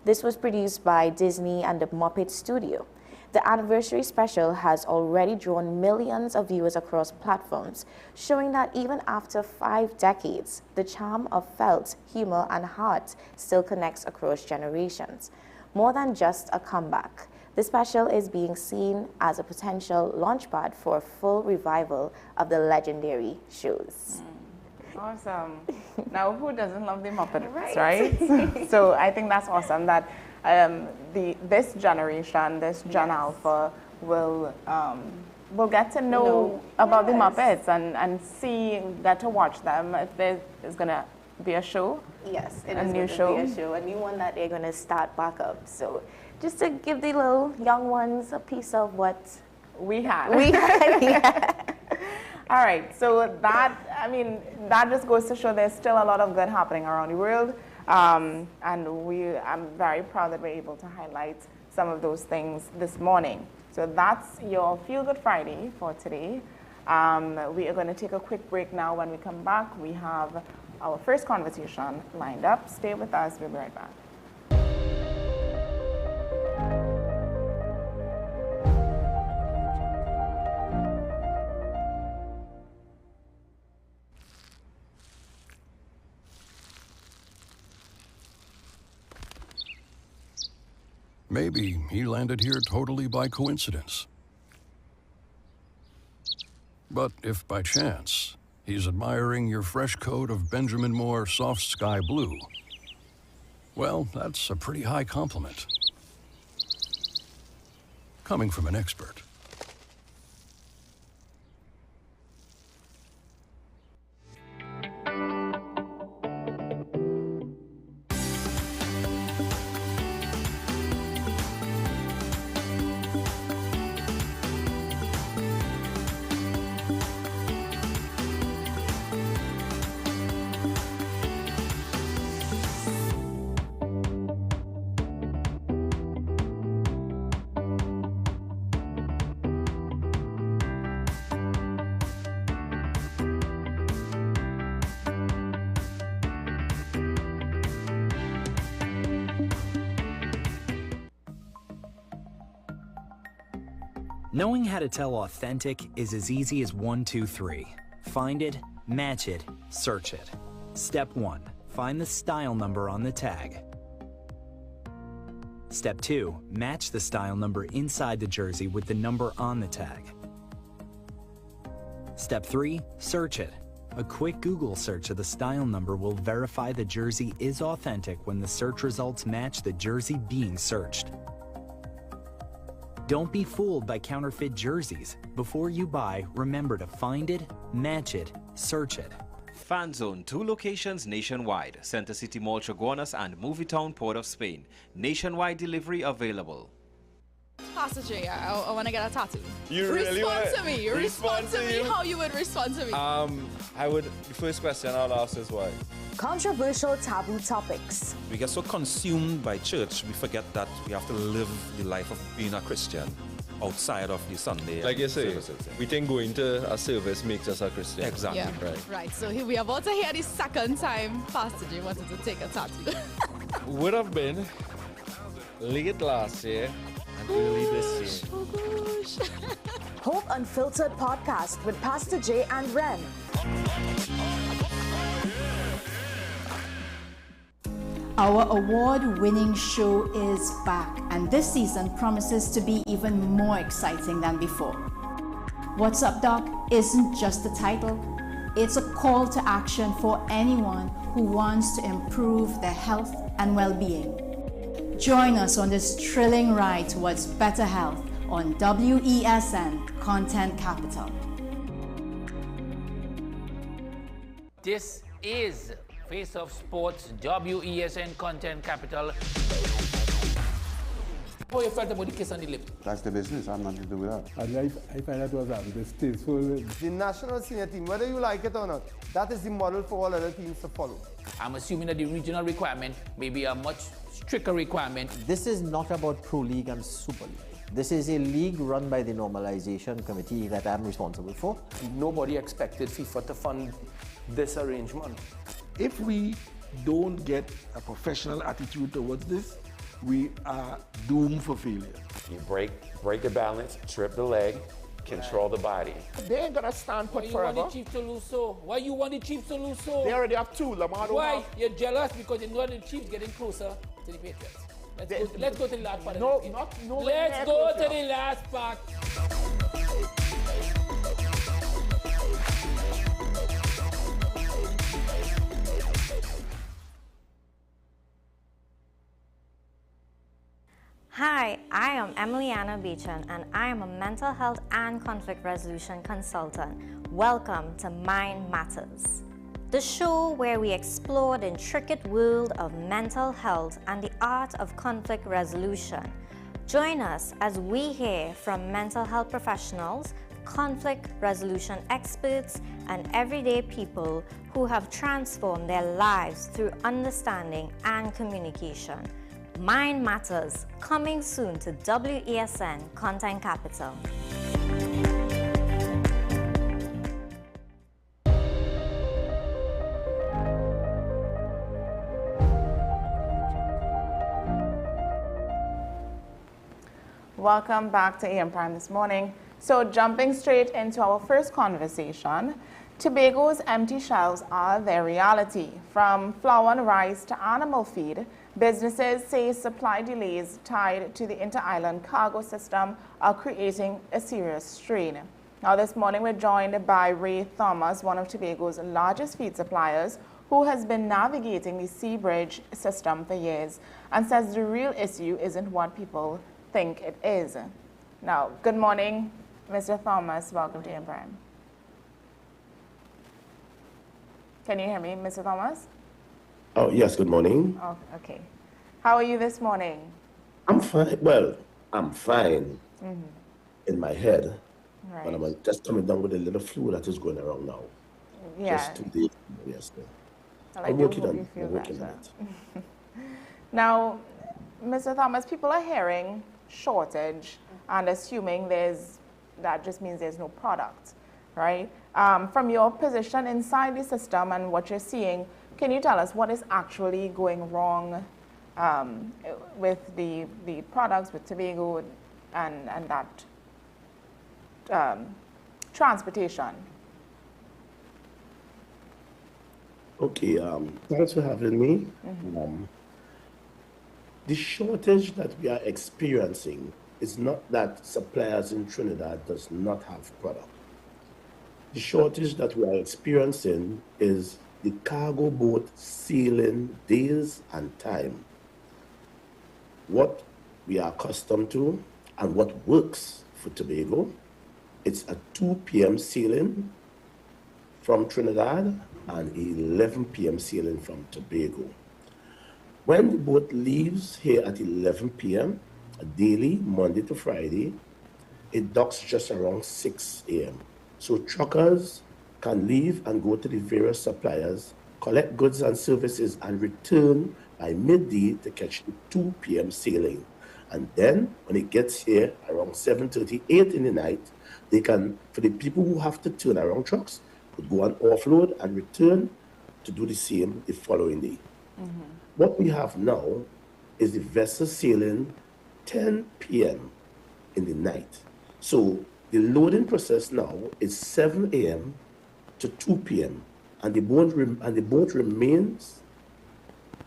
This was produced by Disney and the Muppet Studio. The anniversary special has already drawn millions of viewers across platforms, showing that even after 5 decades, the charm of felt, humor, and heart still connects across generations. More than just a comeback, the special is being seen as a potential launchpad for a full revival of the legendary shows. Awesome. Now, who doesn't love the Muppets, right? So I think that's awesome that this generation, this Gen Alpha, will get to know about the Muppets and get to watch them. If there is going to be a show. Yes, it a is new going show. to be a show, a new one that they're going to start back up. So just to give the little young ones a piece of what we had. Yeah. All right, so that just goes to show there's still a lot of good happening around the world. And I'm very proud that we're able to highlight some of those things this morning. So that's your Feel Good Friday for today. We are going to take a quick break now. When we come back, we have our first conversation lined up. Stay with us. We'll be right back. Maybe he landed here totally by coincidence. But if by chance he's admiring your fresh coat of Benjamin Moore soft sky blue, well, that's a pretty high compliment. Coming from an expert. Knowing how to tell authentic is as easy as 1, 2, 3. Find it, match it, search it. Step 1. Find the style number on the tag. Step 2. Match the style number inside the jersey with the number on the tag. Step 3. Search it. A quick Google search of the style number will verify the jersey is authentic when the search results match the jersey being searched. Don't be fooled by counterfeit jerseys. Before you buy, remember to find it, match it, search it. Fan Zone, 2 locations nationwide. Center City Mall, Chaguanas and Movietown, Port of Spain. Nationwide delivery available. Pastor J, I want to get a tattoo. You really respond wanna to me. respond Respond to to me you? how you would respond to me. The first question I'll ask is why. Controversial taboo topics. We get so consumed by church, we forget that we have to live the life of being a Christian outside of the Sunday. Like you say, services. we think going to a service makes us a Christian. Exactly. Right. Right, so here we are about to hear the second time Pastor J wanted to take a tattoo. Would have been late last year and early this year. Oh gosh. Hope Unfiltered podcast with Pastor J and Ren. Our award-winning show is back, and this season promises to be even more exciting than before. What's Up, Doc isn't just a title. It's a call to action for anyone who wants to improve their health and well-being. Join us on this thrilling ride towards better health on WESN Content Capital. This is Face of Sports, WESN Content Capital. How you felt about the kiss on the lip? That's the business. I'm nothing to do with that. I find that was distasteful. The national senior team, whether you like it or not, that is the model for all other teams to follow. I'm assuming that the regional requirement may be a much stricter requirement. This is not about Pro League and Super League. This is a league run by the Normalization Committee that I'm responsible for. Nobody expected FIFA to fund this arrangement. If we don't get a professional attitude towards this, we are doomed for failure. You break the balance, trip the leg, control the body. They ain't gonna stand put forever. Why you want the Chiefs to lose so? Why you want the Chiefs to lose so? They already have 2. Lamar don't Why? have. You're jealous because you know the Chiefs getting closer to the Patriots. Let's go to the last part. No, of the game. no. Let's go to the last part. Hi, I am Emiliana Beechan and I am a mental health and conflict resolution consultant. Welcome to Mind Matters, the show where we explore the intricate world of mental health and the art of conflict resolution. Join us as we hear from mental health professionals, conflict resolution experts, and everyday people who have transformed their lives through understanding and communication. Mind Matters, coming soon to WESN Content Capital. Welcome back to AM Prime this morning. So jumping straight into our first conversation, Tobago's empty shelves are their reality. From flour and rice to animal feed, businesses say supply delays tied to the inter-island cargo system are creating a serious strain. Now this morning we're joined by Ray Thomas, one of Tobago's largest feed suppliers, who has been navigating the sea bridge system for years and says the real issue isn't what people think it is. Now, good morning, Mr. Thomas. Welcome to AM Prime. Can you hear me, Mr. Thomas? Oh, yes, good morning. Oh, okay. How are you this morning? I'm fine. Well, I'm fine in my head, Right. but I'm just coming down with a little flu that is going around now. Yeah. Just 2 days. Yes. Well, I'm do working hope on you it. feel I'm working on better. it. Now, Mr. Thomas, people are hearing shortage and assuming that just means there's no product, right? From your position inside the system and what you're seeing, can you tell us what is actually going wrong with the products, with Tobago and that transportation? Okay, thanks for having me. The shortage that we are experiencing is not that suppliers in Trinidad does not have product. the shortage that we are experiencing is the cargo boat sailing days and time. What we are accustomed to and what works for Tobago, it's a 2 p.m. sailing from Trinidad and 11 p.m. sailing from Tobago. When the boat leaves here at 11 p.m., daily, Monday to Friday, it docks just around 6 a.m. So truckers can leave and go to the various suppliers, collect goods and services, and return by midday to catch the 2 p.m. sailing. And then when it gets here around 7:30, 8 in the night, they can, for the people who have to turn around trucks, could go and offload and return to do the same the following day. What we have now is the vessel sailing 10 p.m. in the night. So the loading process now is 7 a.m. to 2 p.m. and the boat remains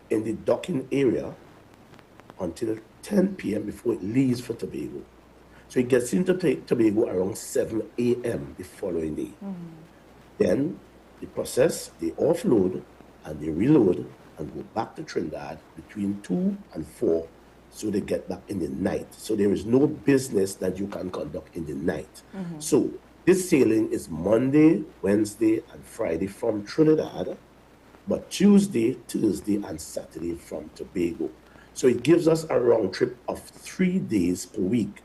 in the docking area until 10 p.m. before it leaves for Tobago. So it gets into Tobago around 7 a.m. the following day. Then the process, they offload and they reload and go back to Trinidad between 2 and 4, so they get back in the night. So there is no business that you can conduct in the night. So this sailing is Monday, Wednesday, and Friday from Trinidad, but Tuesday, Thursday, and Saturday from Tobago. So it gives us a round trip of 3 days per week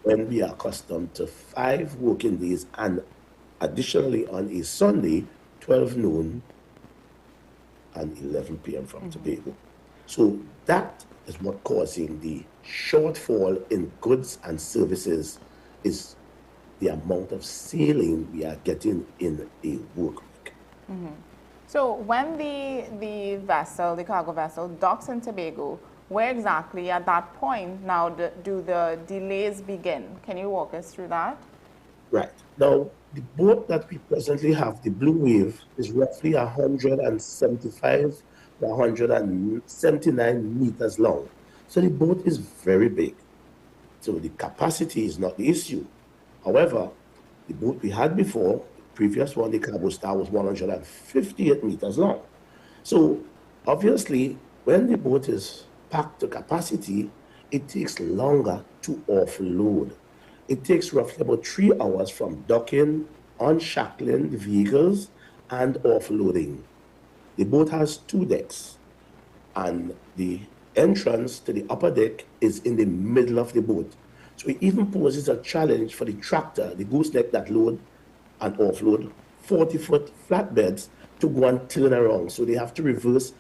when we are accustomed to 5 working days, and additionally on a Sunday, 12 noon and 11 p.m. from Tobago. So that is what causing the shortfall in goods and services is the amount of sailing we are getting in a work week. So when the vessel, the cargo vessel, docks in Tobago, where exactly at that point now do the delays begin? Can you walk us through that? Right. Now, the boat that we presently have, the Blue Wave, is roughly 175 to 179 meters long. So the boat is very big. So the capacity is not the issue. However, the boat we had before, the previous one, the Cargo Star, was 158 meters long. So obviously, when the boat is packed to capacity, it takes longer to offload. It takes roughly about 3 hours from docking, unshackling the vehicles, and offloading. The boat has 2 decks, and the entrance to the upper deck is in the middle of the boat. So it even poses a challenge for the tractor, the gooseneck that load and offload 40-foot flatbeds to go and turn around. So they have to reverse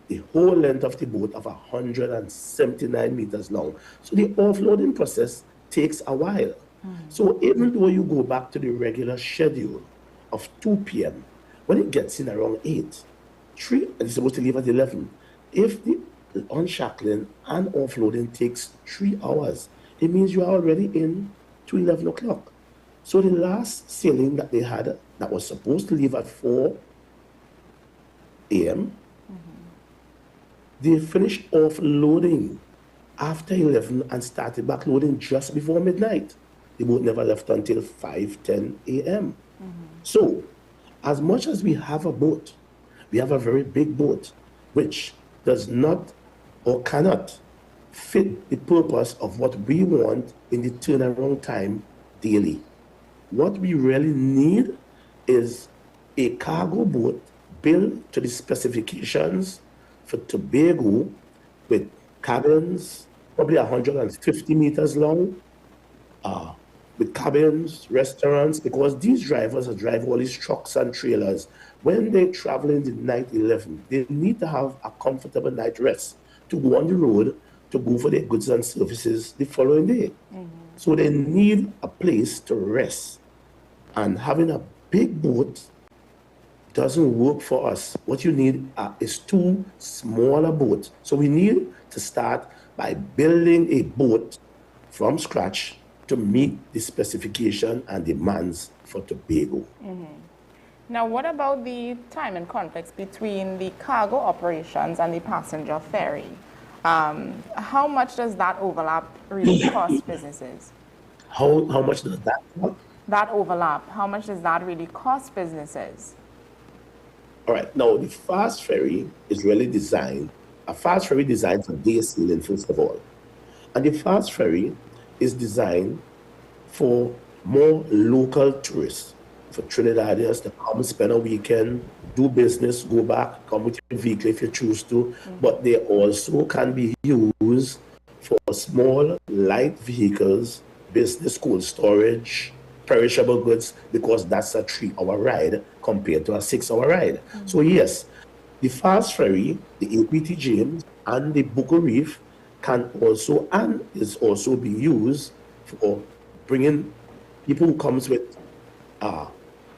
the whole length of the boat of 179 meters long. So the offloading process takes a while. So even though you go back to the regular schedule of 2 p.m., when it gets in around 8, and it's supposed to leave at 11, if the unshackling and offloading takes 3 hours, it means you are already in to 11 o'clock. So the last sailing that they had that was supposed to leave at 4 a.m., they finished offloading after 11 and started back loading just before midnight. The boat never left until 5:10 a.m. So as much as we have a boat, we have a very big boat, which does not or cannot fit the purpose of what we want in the turnaround time daily. What we really need is a cargo boat built to the specifications for Tobago with cabins, probably 150 meters long, with cabins, restaurants, because these drivers are driving all these trucks and trailers. When they travel in the night 11, they need to have a comfortable night rest to go on the road to go for their goods and services the following day. So they need a place to rest. And having a big boat doesn't work for us. What you need is 2 smaller boats. So we need to start by building a boat from scratch to meet the specification and demands for Tobago. Now, what about the time and conflicts between the cargo operations and the passenger ferry? How much does that overlap really cost businesses? How much does that cost? that overlap, how much does that really cost businesses? All right, now the fast ferry is really designed, a fast ferry designed for day sailing, first of all. And the fast ferry is designed for more local tourists, for Trinidadians to come spend a weekend, do business, go back, come with your vehicle if you choose to. But they also can be used for small, light vehicles, business, cold storage, perishable goods, because that's a 3-hour ride compared to a 6-hour ride. So yes, the fast ferry, the APT James, and the Buko Reef can also and is also be used for bringing people who comes with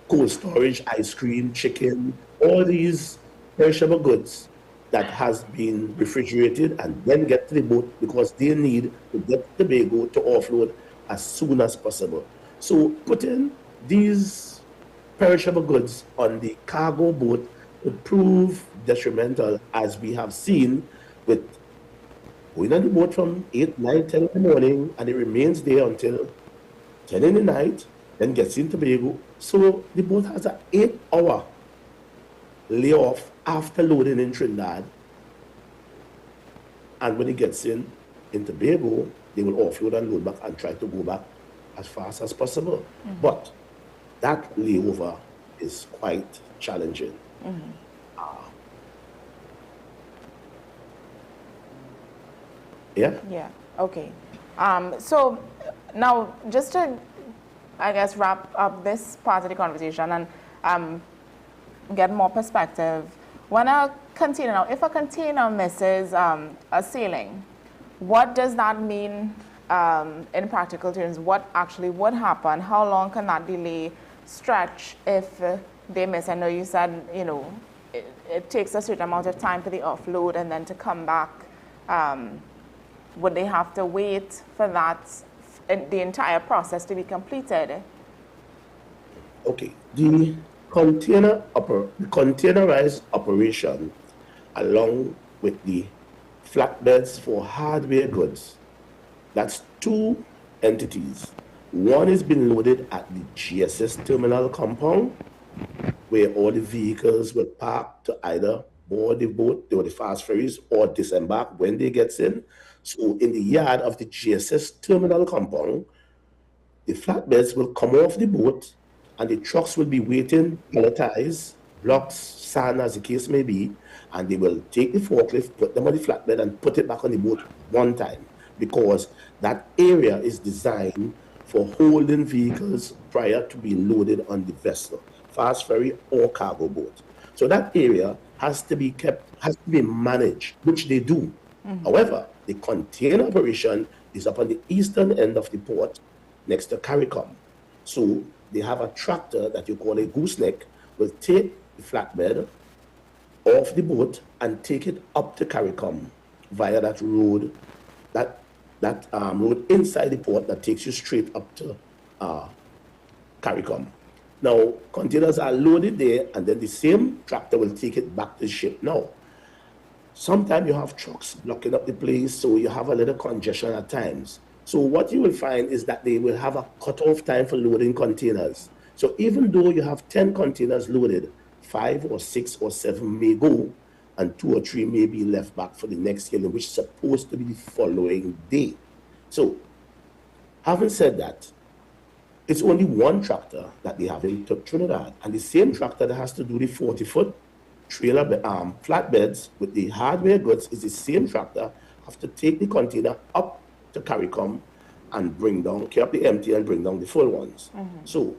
cold storage, ice cream, chicken, all these perishable goods that has been refrigerated and then get to the boat because they need to get to Tobago to offload as soon as possible. So putting these perishable goods on the cargo boat would prove detrimental, as we have seen with going on the boat from 8, 9, 10 in the morning, and it remains there until 10 in the night, then gets in Tobago. So the boat has an 8-hour layoff after loading in Trinidad. And when it gets in Tobago, they will offload and load back and try to go back as fast as possible. But that layover is quite challenging. Yeah? Yeah, okay. So now, just to, I guess, wrap up this part of the conversation and get more perspective, when a container, now, if a container misses a sailing, what does that mean in practical terms? What actually would happen? How long can that delay stretch if they miss? I know you said, you know, it takes a certain amount of time for the offload and then to come back. Would they have to wait for that, the entire process to be completed? Okay, the containerized operation, along with the flatbeds for hardware goods, that's two entities. One is being loaded at the GSS terminal compound, where all the vehicles will park to either board the boat or the fast ferries or disembark when they get in. So in the yard of the GSS terminal compound, the flatbeds will come off the boat and the trucks will be waiting, palletized, blocks, sand, as the case may be, and they will take the forklift, put them on the flatbed and put it back on the boat one time, because that area is designed for holding vehicles prior to being loaded on the vessel, fast ferry or cargo boat. So that area has to be kept, has to be managed, which they do. However, the container operation is up on the eastern end of the port next to CARICOM. So they have a tractor that you call a gooseneck, will take the flatbed off the boat and take it up to CARICOM via that road, that road inside the port that takes you straight up to CARICOM. Now, containers are loaded there, and then the same tractor will take it back to the ship. Now, sometimes you have trucks blocking up the place, so you have a little congestion at times. So what you will find is that they will have a cutoff time for loading containers. So even though you have 10 containers loaded, 5 or 6 or 7 may go, and 2 or 3 may be left back for the next sailing, which is supposed to be the following day. So, having said that, it's only one tractor that they have in Trinidad, and the same tractor that has to do the 40-foot trailer flatbeds with the hardware goods is the same tractor have to take the container up to CARICOM and bring down, carry up the empty and bring down the full ones. So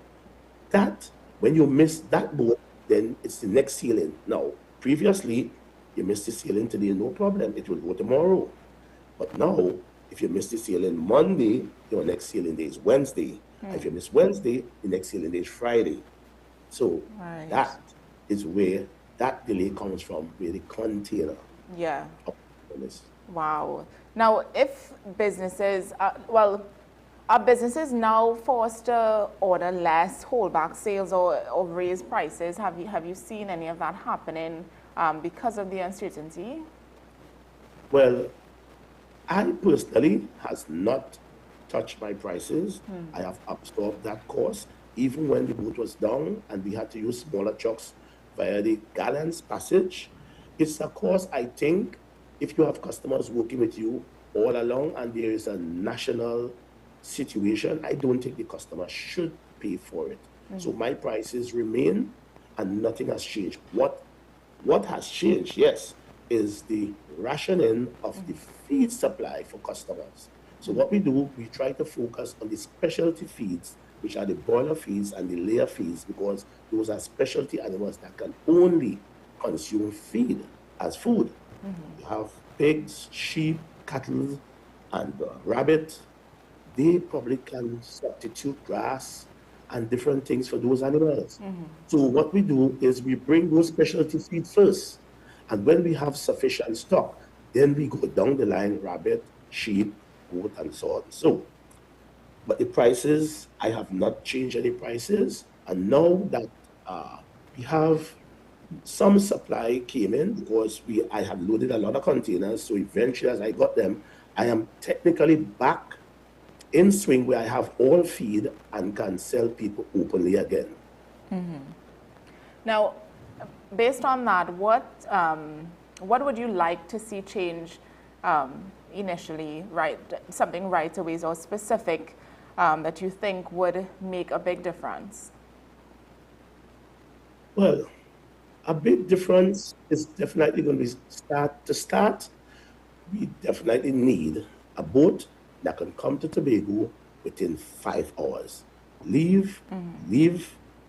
that, when you miss that boat, then it's the next sailing. Now, previously, you missed the sailing today, no problem, it will go tomorrow. But now, if you miss the sailing Monday, your next sailing day is Wednesday. If you miss Wednesday, the next sailing day is Friday. So that is where that delay comes from, where the container. Yeah. Wow. Now, if businesses, are businesses now forced to order less, hold back sales, or raise prices? Have you seen any of that happening because of the uncertainty? Well, I personally has not touched my prices. I have absorbed that cost. even when the boat was down and we had to use smaller trucks via the Gallants Passage, it's a course, I think, if you have customers working with you all along and there is a national situation, I don't think the customer should pay for it. So my prices remain and nothing has changed. What has changed, yes, is the rationing of the feed supply for customers. So what we do, we try to focus on the specialty feeds, which are the broiler feeds and the layer feeds, because those are specialty animals that can only consume feed as food. You have pigs, sheep, cattle, and rabbit. They probably can substitute grass and different things for those animals. So what we do is we bring those specialty feeds first. And when we have sufficient stock, then we go down the line, rabbit, sheep, goat, and so on. So, but the prices, I have not changed any prices. And now that we have some supply came in because I had loaded a lot of containers. So eventually as I got them, I am technically back in swing where I have all feed and can sell people openly again. Now, based on that, what would you like to see change initially, right? Something right away or specific that you think would make a big difference? Well, a big difference is definitely going to be we definitely need a boat that can come to Tobago within 5 hours. Leave,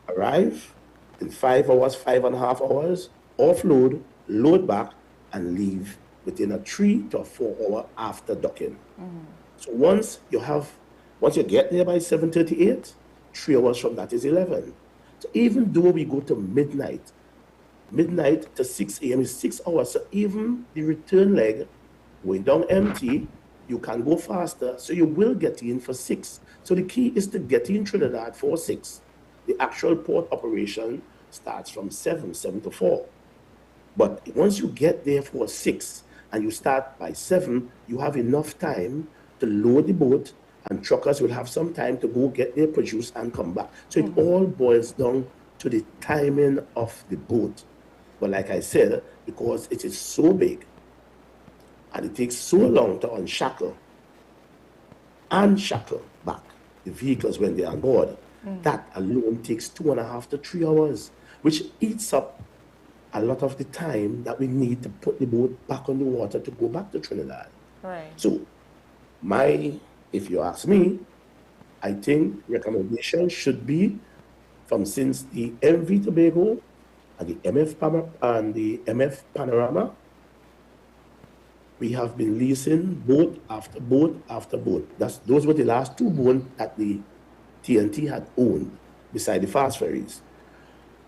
arrive in 5 hours, 5.5 hours, offload, load back, and leave within a 3 to 4 hour after docking. So once you get there by 7:38, 3 hours from that is 11. So even though we go to midnight to 6 a.m. is 6 hours. So even the return leg going down empty, you can go faster. So you will get in for 6. So the key is to get in Trinidad for 6. The actual port operation starts from 7 to 4. But once you get there for 6 and you start by 7, you have enough time to load the boat, and truckers will have some time to go get their produce and come back. So it all boils down to the timing of the boat. But like I said, because it is so big and it takes so long to unshackle and shackle back the vehicles when they're on board, that alone takes 2.5 to 3 hours, which eats up a lot of the time that we need to put the boat back on the water to go back to Trinidad. Right. So if you ask me, I think recommendation should be since the MV Tobago and the MF Panorama, we have been leasing boat after boat after boat. Those were the last 2 boats that the TNT had owned beside the fast ferries.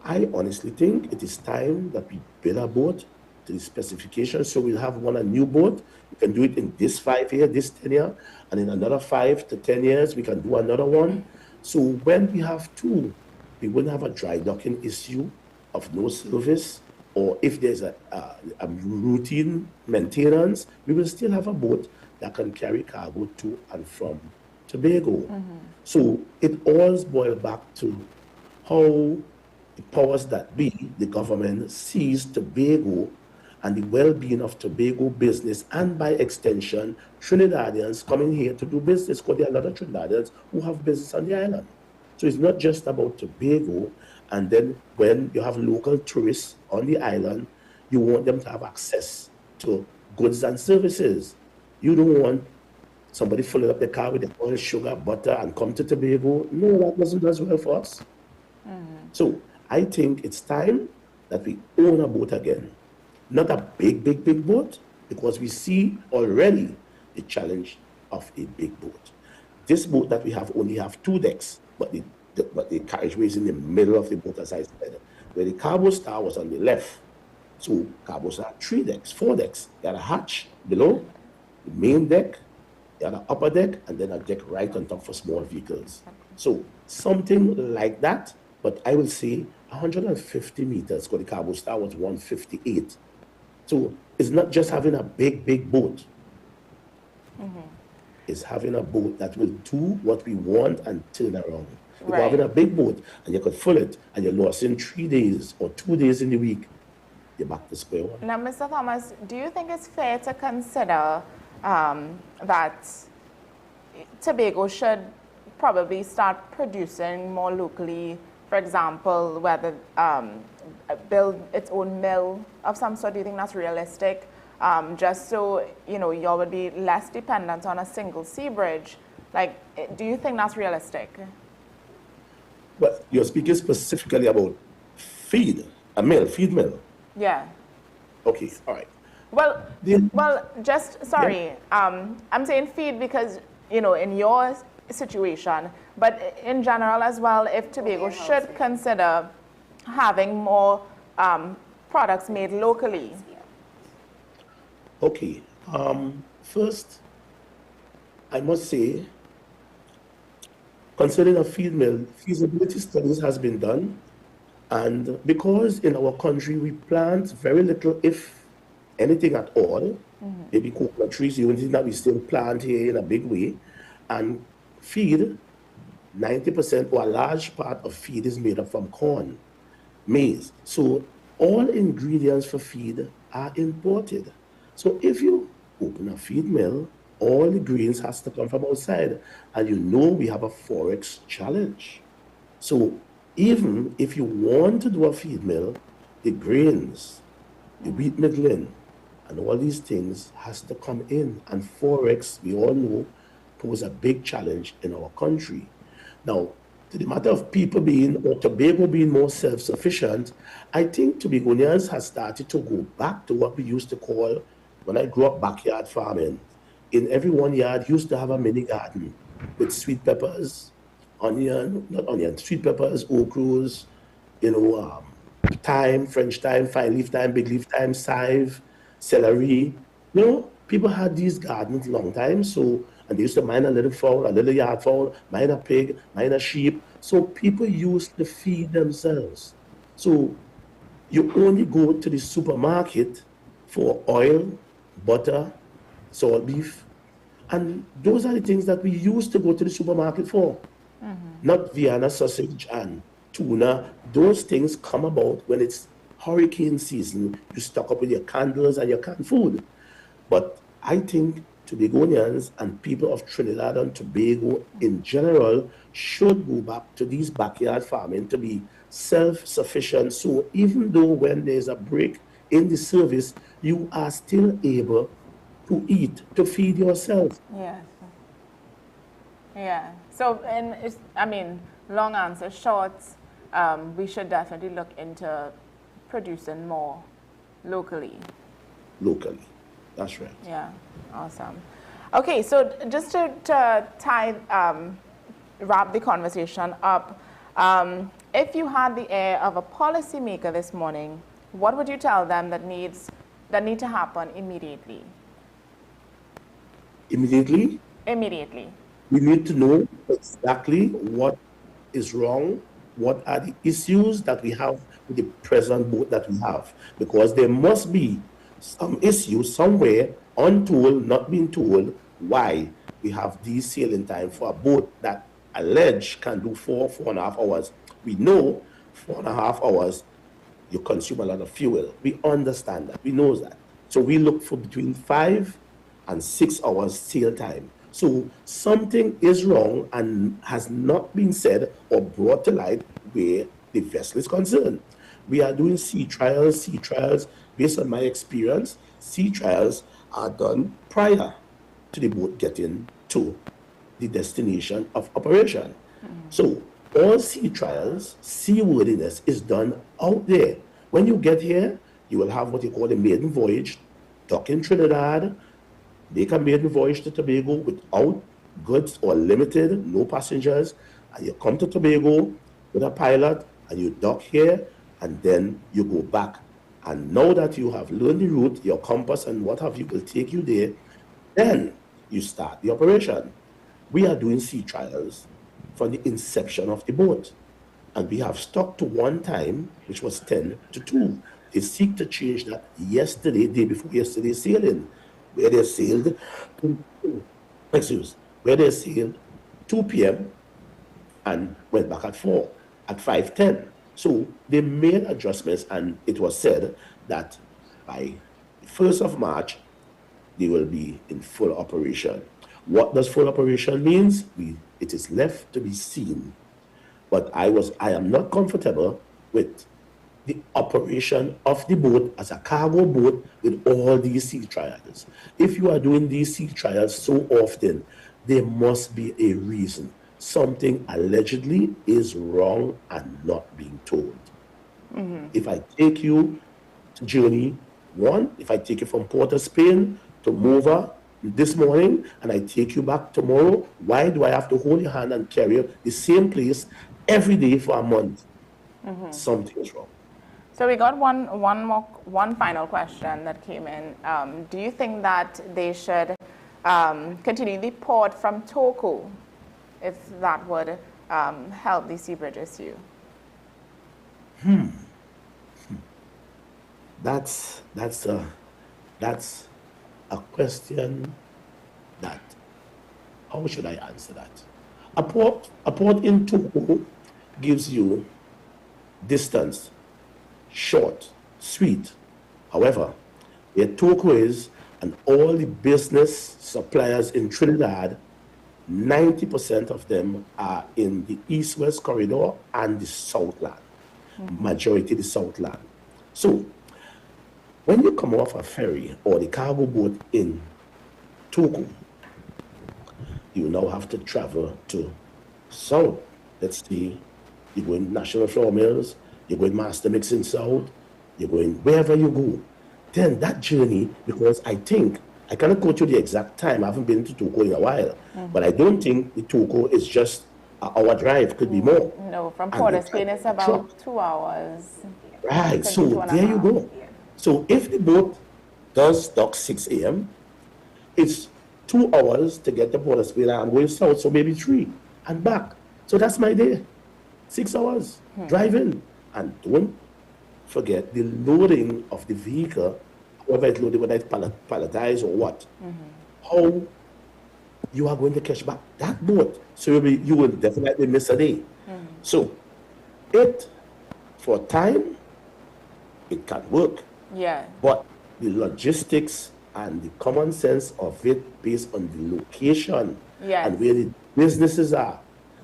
I honestly think it is time that we build a boat to the specifications. So we'll have a new boat. We can do it in this 5 year, this 10 year, and in another 5 to 10 years, we can do another one. So when we have 2, we wouldn't have a dry docking issue of no service, or if there's a routine maintenance, we will still have a boat that can carry cargo to and from Tobago. So it all boils back to how the powers that be, the government, sees Tobago and the well-being of Tobago business, and by extension, Trinidadians coming here to do business, because there are a lot of Trinidadians who have business on the island. So it's not just about Tobago, and then when you have local tourists on the island, you want them to have access to goods and services. You don't want somebody filling up the car with the oil, sugar, butter, and come to Tobago. No, that doesn't as well for us. So I think it's time that we own a boat again. Not a big boat, because we see already the challenge of a big boat. This boat that we have only have 2 decks, but the carriageway is in the middle of the boat, as I said, where the cargo star was on the left. So cargo star 3 decks, 4 decks. They had a hatch below, the main deck, they had an upper deck, and then a deck right on top for small vehicles. So something like that, but I will say 150 meters, because the cargo star was 158. So it's not just having a big boat. It's having a boat that will do what we want and turn around. You go have in a big boat and you could fill it and you lost in 3 days or 2 days in the week, you're back to square one. Now, Mr. Thomas, do you think it's fair to consider that Tobago should probably start producing more locally? For example, whether build its own mill of some sort. Do you think that's realistic? Just so, you know, you would be less dependent on a single sea bridge. Like, do you think that's realistic? But you're speaking specifically about feed mill. Yeah. Okay, all right. Well, just, sorry, I'm saying feed because, you know, in your situation, but in general as well, if Tobago should consider having more products made locally. Okay, first, I must say, concerning a feed mill, feasibility studies has been done, and because in our country we plant very little, if anything at all, maybe coconut trees, the only thing that we still plant here in a big way, and feed, 90% or a large part of feed is made up from corn, maize. So all ingredients for feed are imported. So if you open a feed mill, all the grains has to come from outside. And you know we have a forex challenge. So even if you want to do a feed mill, the grains, the wheat middling, and all these things has to come in. And forex, we all know, pose a big challenge in our country. Now, to the matter of people being, or Tobago being more self-sufficient, I think Tobagonians has started to go back to what we used to call, when I grew up, backyard farming. In every one yard, used to have a mini garden with sweet peppers, sweet peppers, okras, you know, thyme, French thyme, fine leaf thyme, big leaf thyme, chive, celery. You know, people had these gardens long time, so, and they used to mind a little fowl, a little yard fowl, mind a pig, mind a sheep. So people used to feed themselves. So you only go to the supermarket for oil, butter, salt beef, and those are the things that we used to go to the supermarket for. Not Vienna sausage and tuna. Those things come about when it's hurricane season. You stock up with your candles and your canned food. But I think Tobagonians and people of Trinidad and Tobago in general should go back to these backyard farming to be self-sufficient. So even though when there's a break in the service, you are still able to eat, to feed yourself. Yeah. Yeah. So, and it's, I mean, long answer short, we should definitely look into producing more locally. Locally, that's right. Yeah, awesome. Okay, so just to tie, wrap the conversation up, if you had the ear of a policymaker this morning, what would you tell them that need to happen immediately? Immediately? Immediately. We need to know exactly what is wrong, what are the issues that we have with the present boat that we have. Because there must be some issue somewhere, untold, not being told, why we have these sailing time for a boat that alleged can do 4.5 hours. We know 4.5 hours, you consume a lot of fuel. We understand that, we know that. So we look for between 5 and 6 hours sail time. So something is wrong and has not been said or brought to light where the vessel is concerned. We are doing sea trials. Based on my experience, sea trials are done prior to the boat getting to the destination of operation. So all sea trials, seaworthiness is done out there. When you get here, you will have what you call a maiden voyage, dock in Trinidad, make a maiden voyage to Tobago without goods or limited, no passengers, and you come to Tobago with a pilot and you dock here and then you go back. And now that you have learned the route, your compass and what have you will take you there, then you start the operation. We are doing sea trials from the inception of the boat. And we have stuck to one time, which was 10 to 2. They seek to change that yesterday, day before yesterday sailing, where they sailed, where they sailed 2 p.m., and went back at 4, at 5:10. So they made adjustments, and it was said that by the 1st of March, they will be in full operation. What does full operation means? It is left to be seen. But I am not comfortable with the operation of the boat as a cargo boat with all these sea trials. If you are doing these sea trials so often, there must be a reason. Something allegedly is wrong and not being told. If I take you to journey 1, if I take you from Port of Spain to Mova this morning, and I take you back tomorrow, why do I have to hold your hand and carry you the same place every day for a month? Something is wrong. So we got one final question that came in. Do you think that they should continue the port from Togo, if that would help the sea bridge issue? That's a question that, how should I answer that? A port in Togo gives you distance, short, sweet. However, where Togo is, and all the business suppliers in Trinidad, 90% of them are in the east-west corridor and the Southland, majority the Southland. So, when you come off a ferry or the cargo boat in Togo, you now have to travel to South. Let's see, you're going National Flour Mills, you're going Master Mixing South, you're going wherever you go. Then that journey, because I think, I cannot go to the exact time, I haven't been to Togo in a while, but I don't think the Togo is just an hour drive, could be more. No, from Port of Spain it's about 2 hours. Right, so there you go. So if the boat does dock 6 a.m., it's 2 hours to get to Port of Spain, and I'm going south, so maybe 3 and back. So that's my day. 6 hours driving. And don't forget the loading of the vehicle, whether it's loaded, whether it's palletized or what. How you are going to catch back that boat. So you will definitely miss a day. So for time, it can work. Yeah. But the logistics and the common sense of it based on the location and where the businesses are.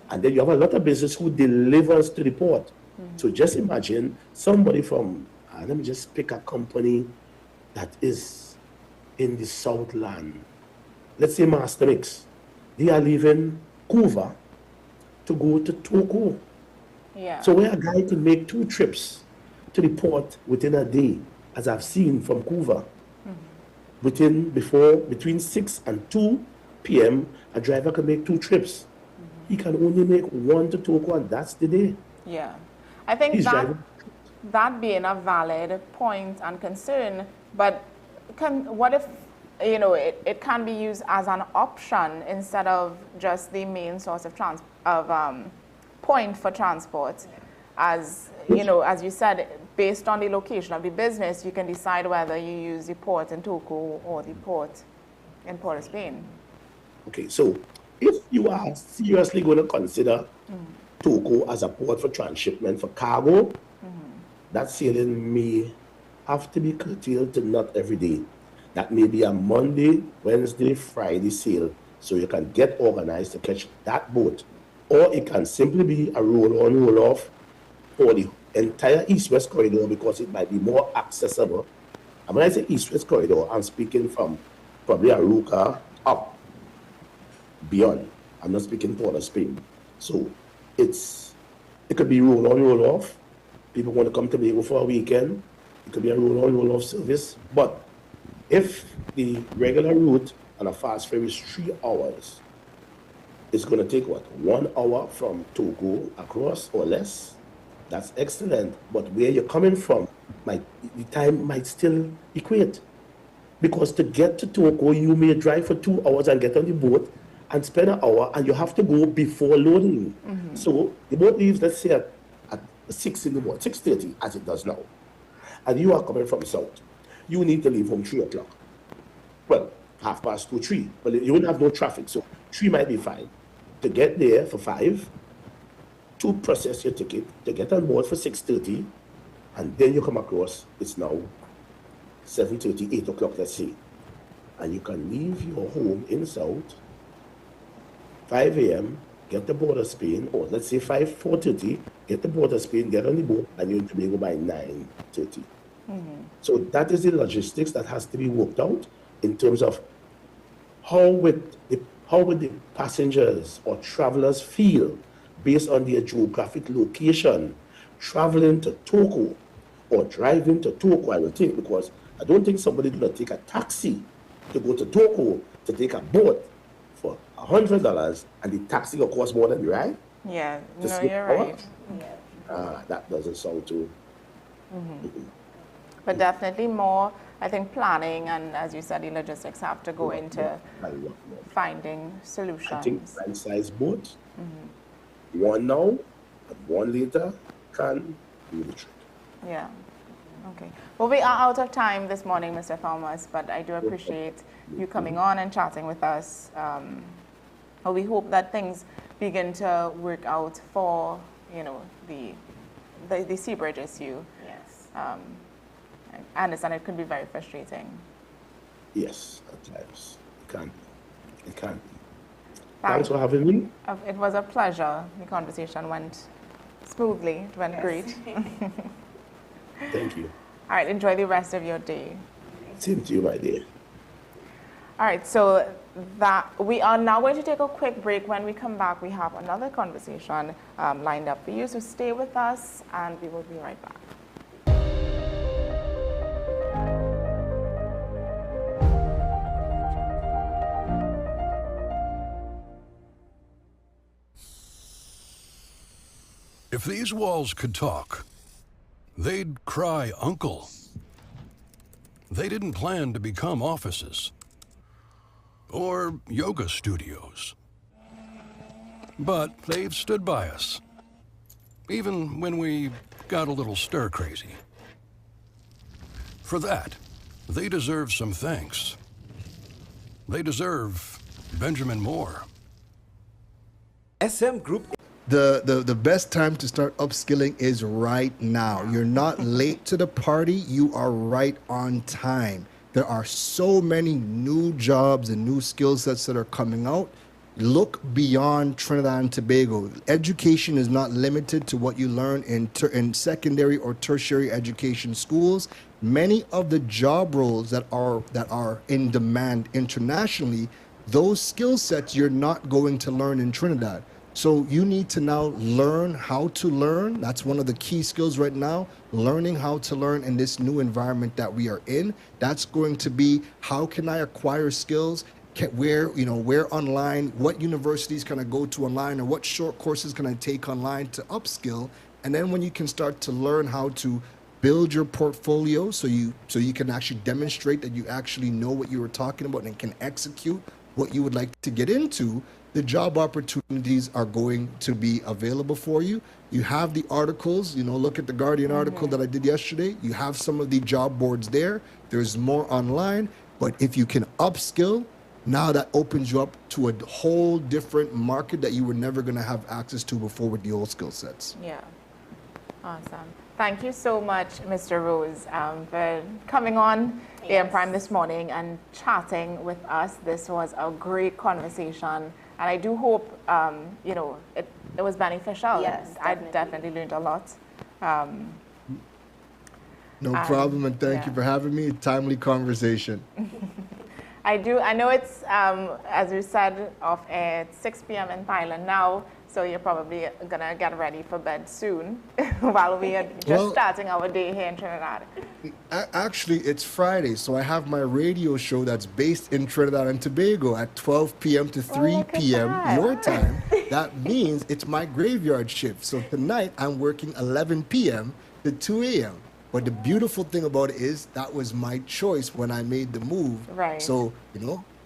And then you have a lot of business who delivers to the port. So just imagine somebody from, let me just pick a company that is in the Southland. Let's say Master Mix. They are leaving Cuba to go to Togo. Yeah. So where a guy could make 2 trips to the port within a day, as I've seen from Cuba, between 6 and 2 p.m., a driver can make 2 trips. He can only make 1 to Togo, and that's the day. Yeah. I think that being a valid point and concern, but what if, it can be used as an option instead of just the main source of point for transport? As as you said, based on the location of the business, you can decide whether you use the port in Togo or the port in Port of Spain. Okay, so if you are seriously going to consider Togo as a port for transshipment for cargo, that sailing may have to be curtailed to not every day. That may be a Monday, Wednesday, Friday sail, so you can get organized to catch that boat. Or it can simply be a roll-on, roll-off for the entire east-west corridor, because it might be more accessible. And when I say east-west corridor, I'm speaking from probably Aruca up, beyond. I'm not speaking Port of Spain. So it could be roll-on, roll-off. People want to come to Tobago for a weekend. It could be a roll-on, roll-off service. But if the regular route on a fast ferry is 3 hours, it's going to take, 1 hour from Togo across or less? That's excellent. But where you're coming from, the time might still equate. Because to get to Togo, you may drive for 2 hours and get on the boat and spend an hour, and you have to go before loading. So the boat leaves, let's say, at 6 in the morning, 6:30, as it does now. And you are coming from south. You need to leave home 3 o'clock. Well, 2:30, 3. But you won't have no traffic, so 3 might be fine. To get there for 5, to process your ticket, to get on board for 6:30, and then you come across, it's now 7:30, 8 o'clock, let's say. And you can leave your home in South, 5 a.m., get the board of Spain, or let's say 4:30, get the board of Spain, get on the boat, and you're in Tobago by 9:30. So that is the logistics that has to be worked out in terms of how would the passengers or travelers feel based on their geographic location, traveling to Togo or driving to Togo, I would think, because I don't think somebody will take a taxi to go to Togo to take a boat for $100, and the taxi will cost more than the ride. Yeah, to no, save you're power. right. That doesn't sound too. But definitely more, I think, planning and, as you said, the logistics have to go into finding solutions. I think right-size boats, one now and one later, can do the trick. Yeah. Okay. Well, we are out of time this morning, Mr. Thomas, but I do appreciate you coming on and chatting with us. We hope that things begin to work out for, the sea bridge issue. Yes. I understand it could be very frustrating. Yes, at times. It can be. It can be. Thanks for having me. It was a pleasure. The conversation went smoothly. It went great. Thank you. All right, enjoy the rest of your day. Same to you, my dear. All right, so we are now going to take a quick break. When we come back, we have another conversation lined up for you. So stay with us, and we will be right back. If these walls could talk, they'd cry uncle. They didn't plan to become offices or yoga studios, but they've stood by us, even when we got a little stir-crazy. For that, they deserve some thanks. They deserve Benjamin Moore. SM Group. The best time to start upskilling is right now. You're not late to the party, you are right on time. There are so many new jobs and new skill sets that are coming out. Look beyond Trinidad and Tobago. Education is not limited to what you learn in secondary or tertiary education schools. Many of the job roles that are in demand internationally, those skill sets you're not going to learn in Trinidad. So you need to now learn how to learn. That's one of the key skills right now, learning how to learn in this new environment that we are in. That's going to be, how can I acquire skills? Where online, what universities can I go to online, or what short courses can I take online to upskill? And then when you can start to learn how to build your portfolio so you can actually demonstrate that you actually know what you were talking about and can execute what you would like to get into, the job opportunities are going to be available for you. You have the articles, look at the Guardian article that I did yesterday. You have some of the job boards there. There's more online, but if you can upskill, now that opens you up to a whole different market that you were never going to have access to before with the old skill sets. Yeah, awesome. Thank you so much, Mr. Rose, for coming on AM Prime this morning and chatting with us. This was a great conversation. And I do hope, it was beneficial. Yes, I definitely learned a lot. No problem, and thank you for having me. Timely conversation. I know it's, as you said, off air, it's 6 p.m. in Thailand now, so you're probably going to get ready for bed soon while we are just starting our day here in Trinidad. Actually, it's Friday, so I have my radio show that's based in Trinidad and Tobago at 12 p.m. to 3 p.m. your time. That means it's my graveyard shift. So tonight, I'm working 11 p.m. to 2 a.m. But the beautiful thing about it is that was my choice when I made the move. Right. So,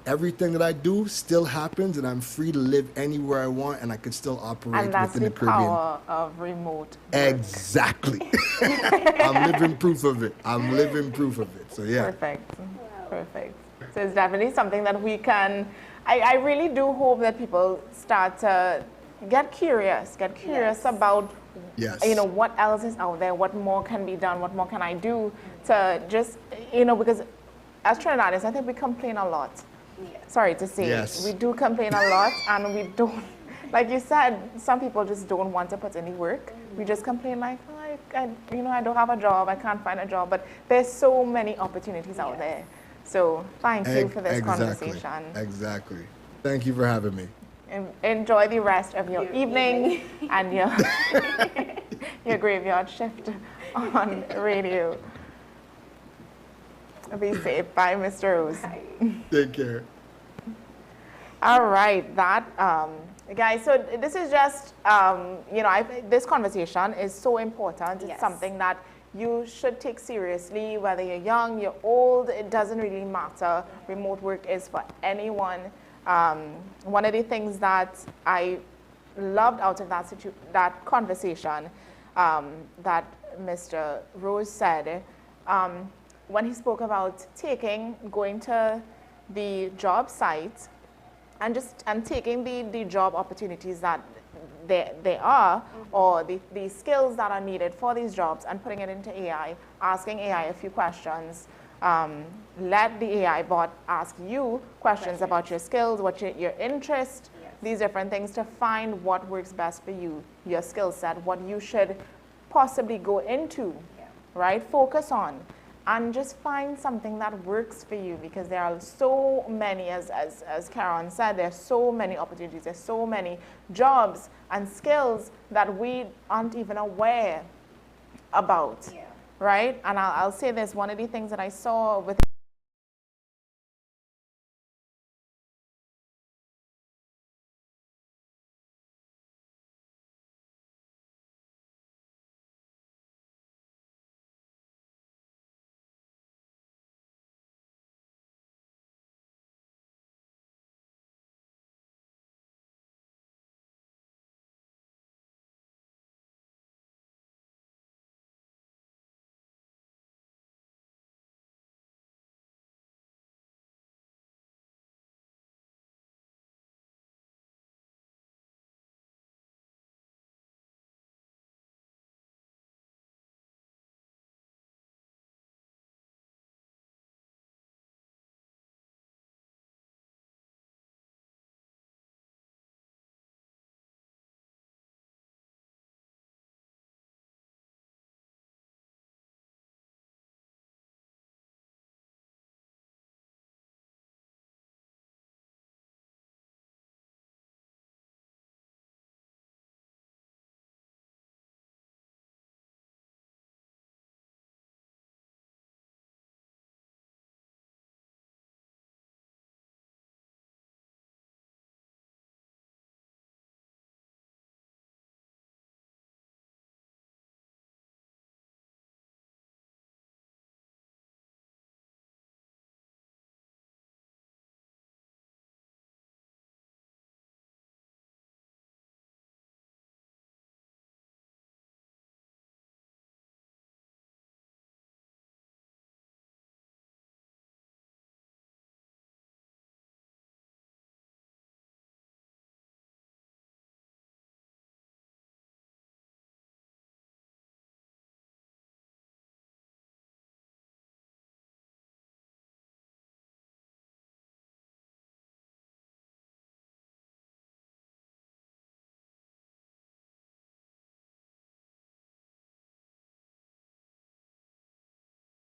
everything that I do still happens, and I'm free to live anywhere I want, and I can still operate within the Caribbean. And that's the power of remote work. Exactly. I'm living proof of it. So, yeah. Perfect. So it's definitely something that we can, I really do hope that people start to, get curious about Yes. you know, what else is out there, what more can be done, what more can I do to just, you know, because as Trinidadians, I think we complain a lot. Sorry to say, Yes. we do complain a lot, and we don't, like you said, some people just don't want to put any work. We just complain like, oh, you know, I don't have a job, I can't find a job, but there's so many opportunities out there. So thank you for this conversation. Exactly. Thank you for having me. Enjoy the rest of your evening and your graveyard shift on radio. Be safe. Bye, Mr. Rose. Take care. All right, guys, so this is just, you know, this conversation is so important. It's something that you should take seriously, whether you're young, you're old, it doesn't really matter. Remote work is for anyone. One of the things that I loved out of that conversation that Mr. Rose said, when he spoke about going to the job site and taking the job opportunities that there are, or the skills that are needed for these jobs, and putting it into AI, asking AI a few questions. Let the AI bot ask you questions about your skills, what your interest, these different things, to find what works best for you, your skill set, what you should possibly go into, right? Focus on, and just find something that works for you, because there are so many, as Karen said, there's so many opportunities, there's so many jobs and skills that we aren't even aware about, right? And I'll say this, one of the things that I saw with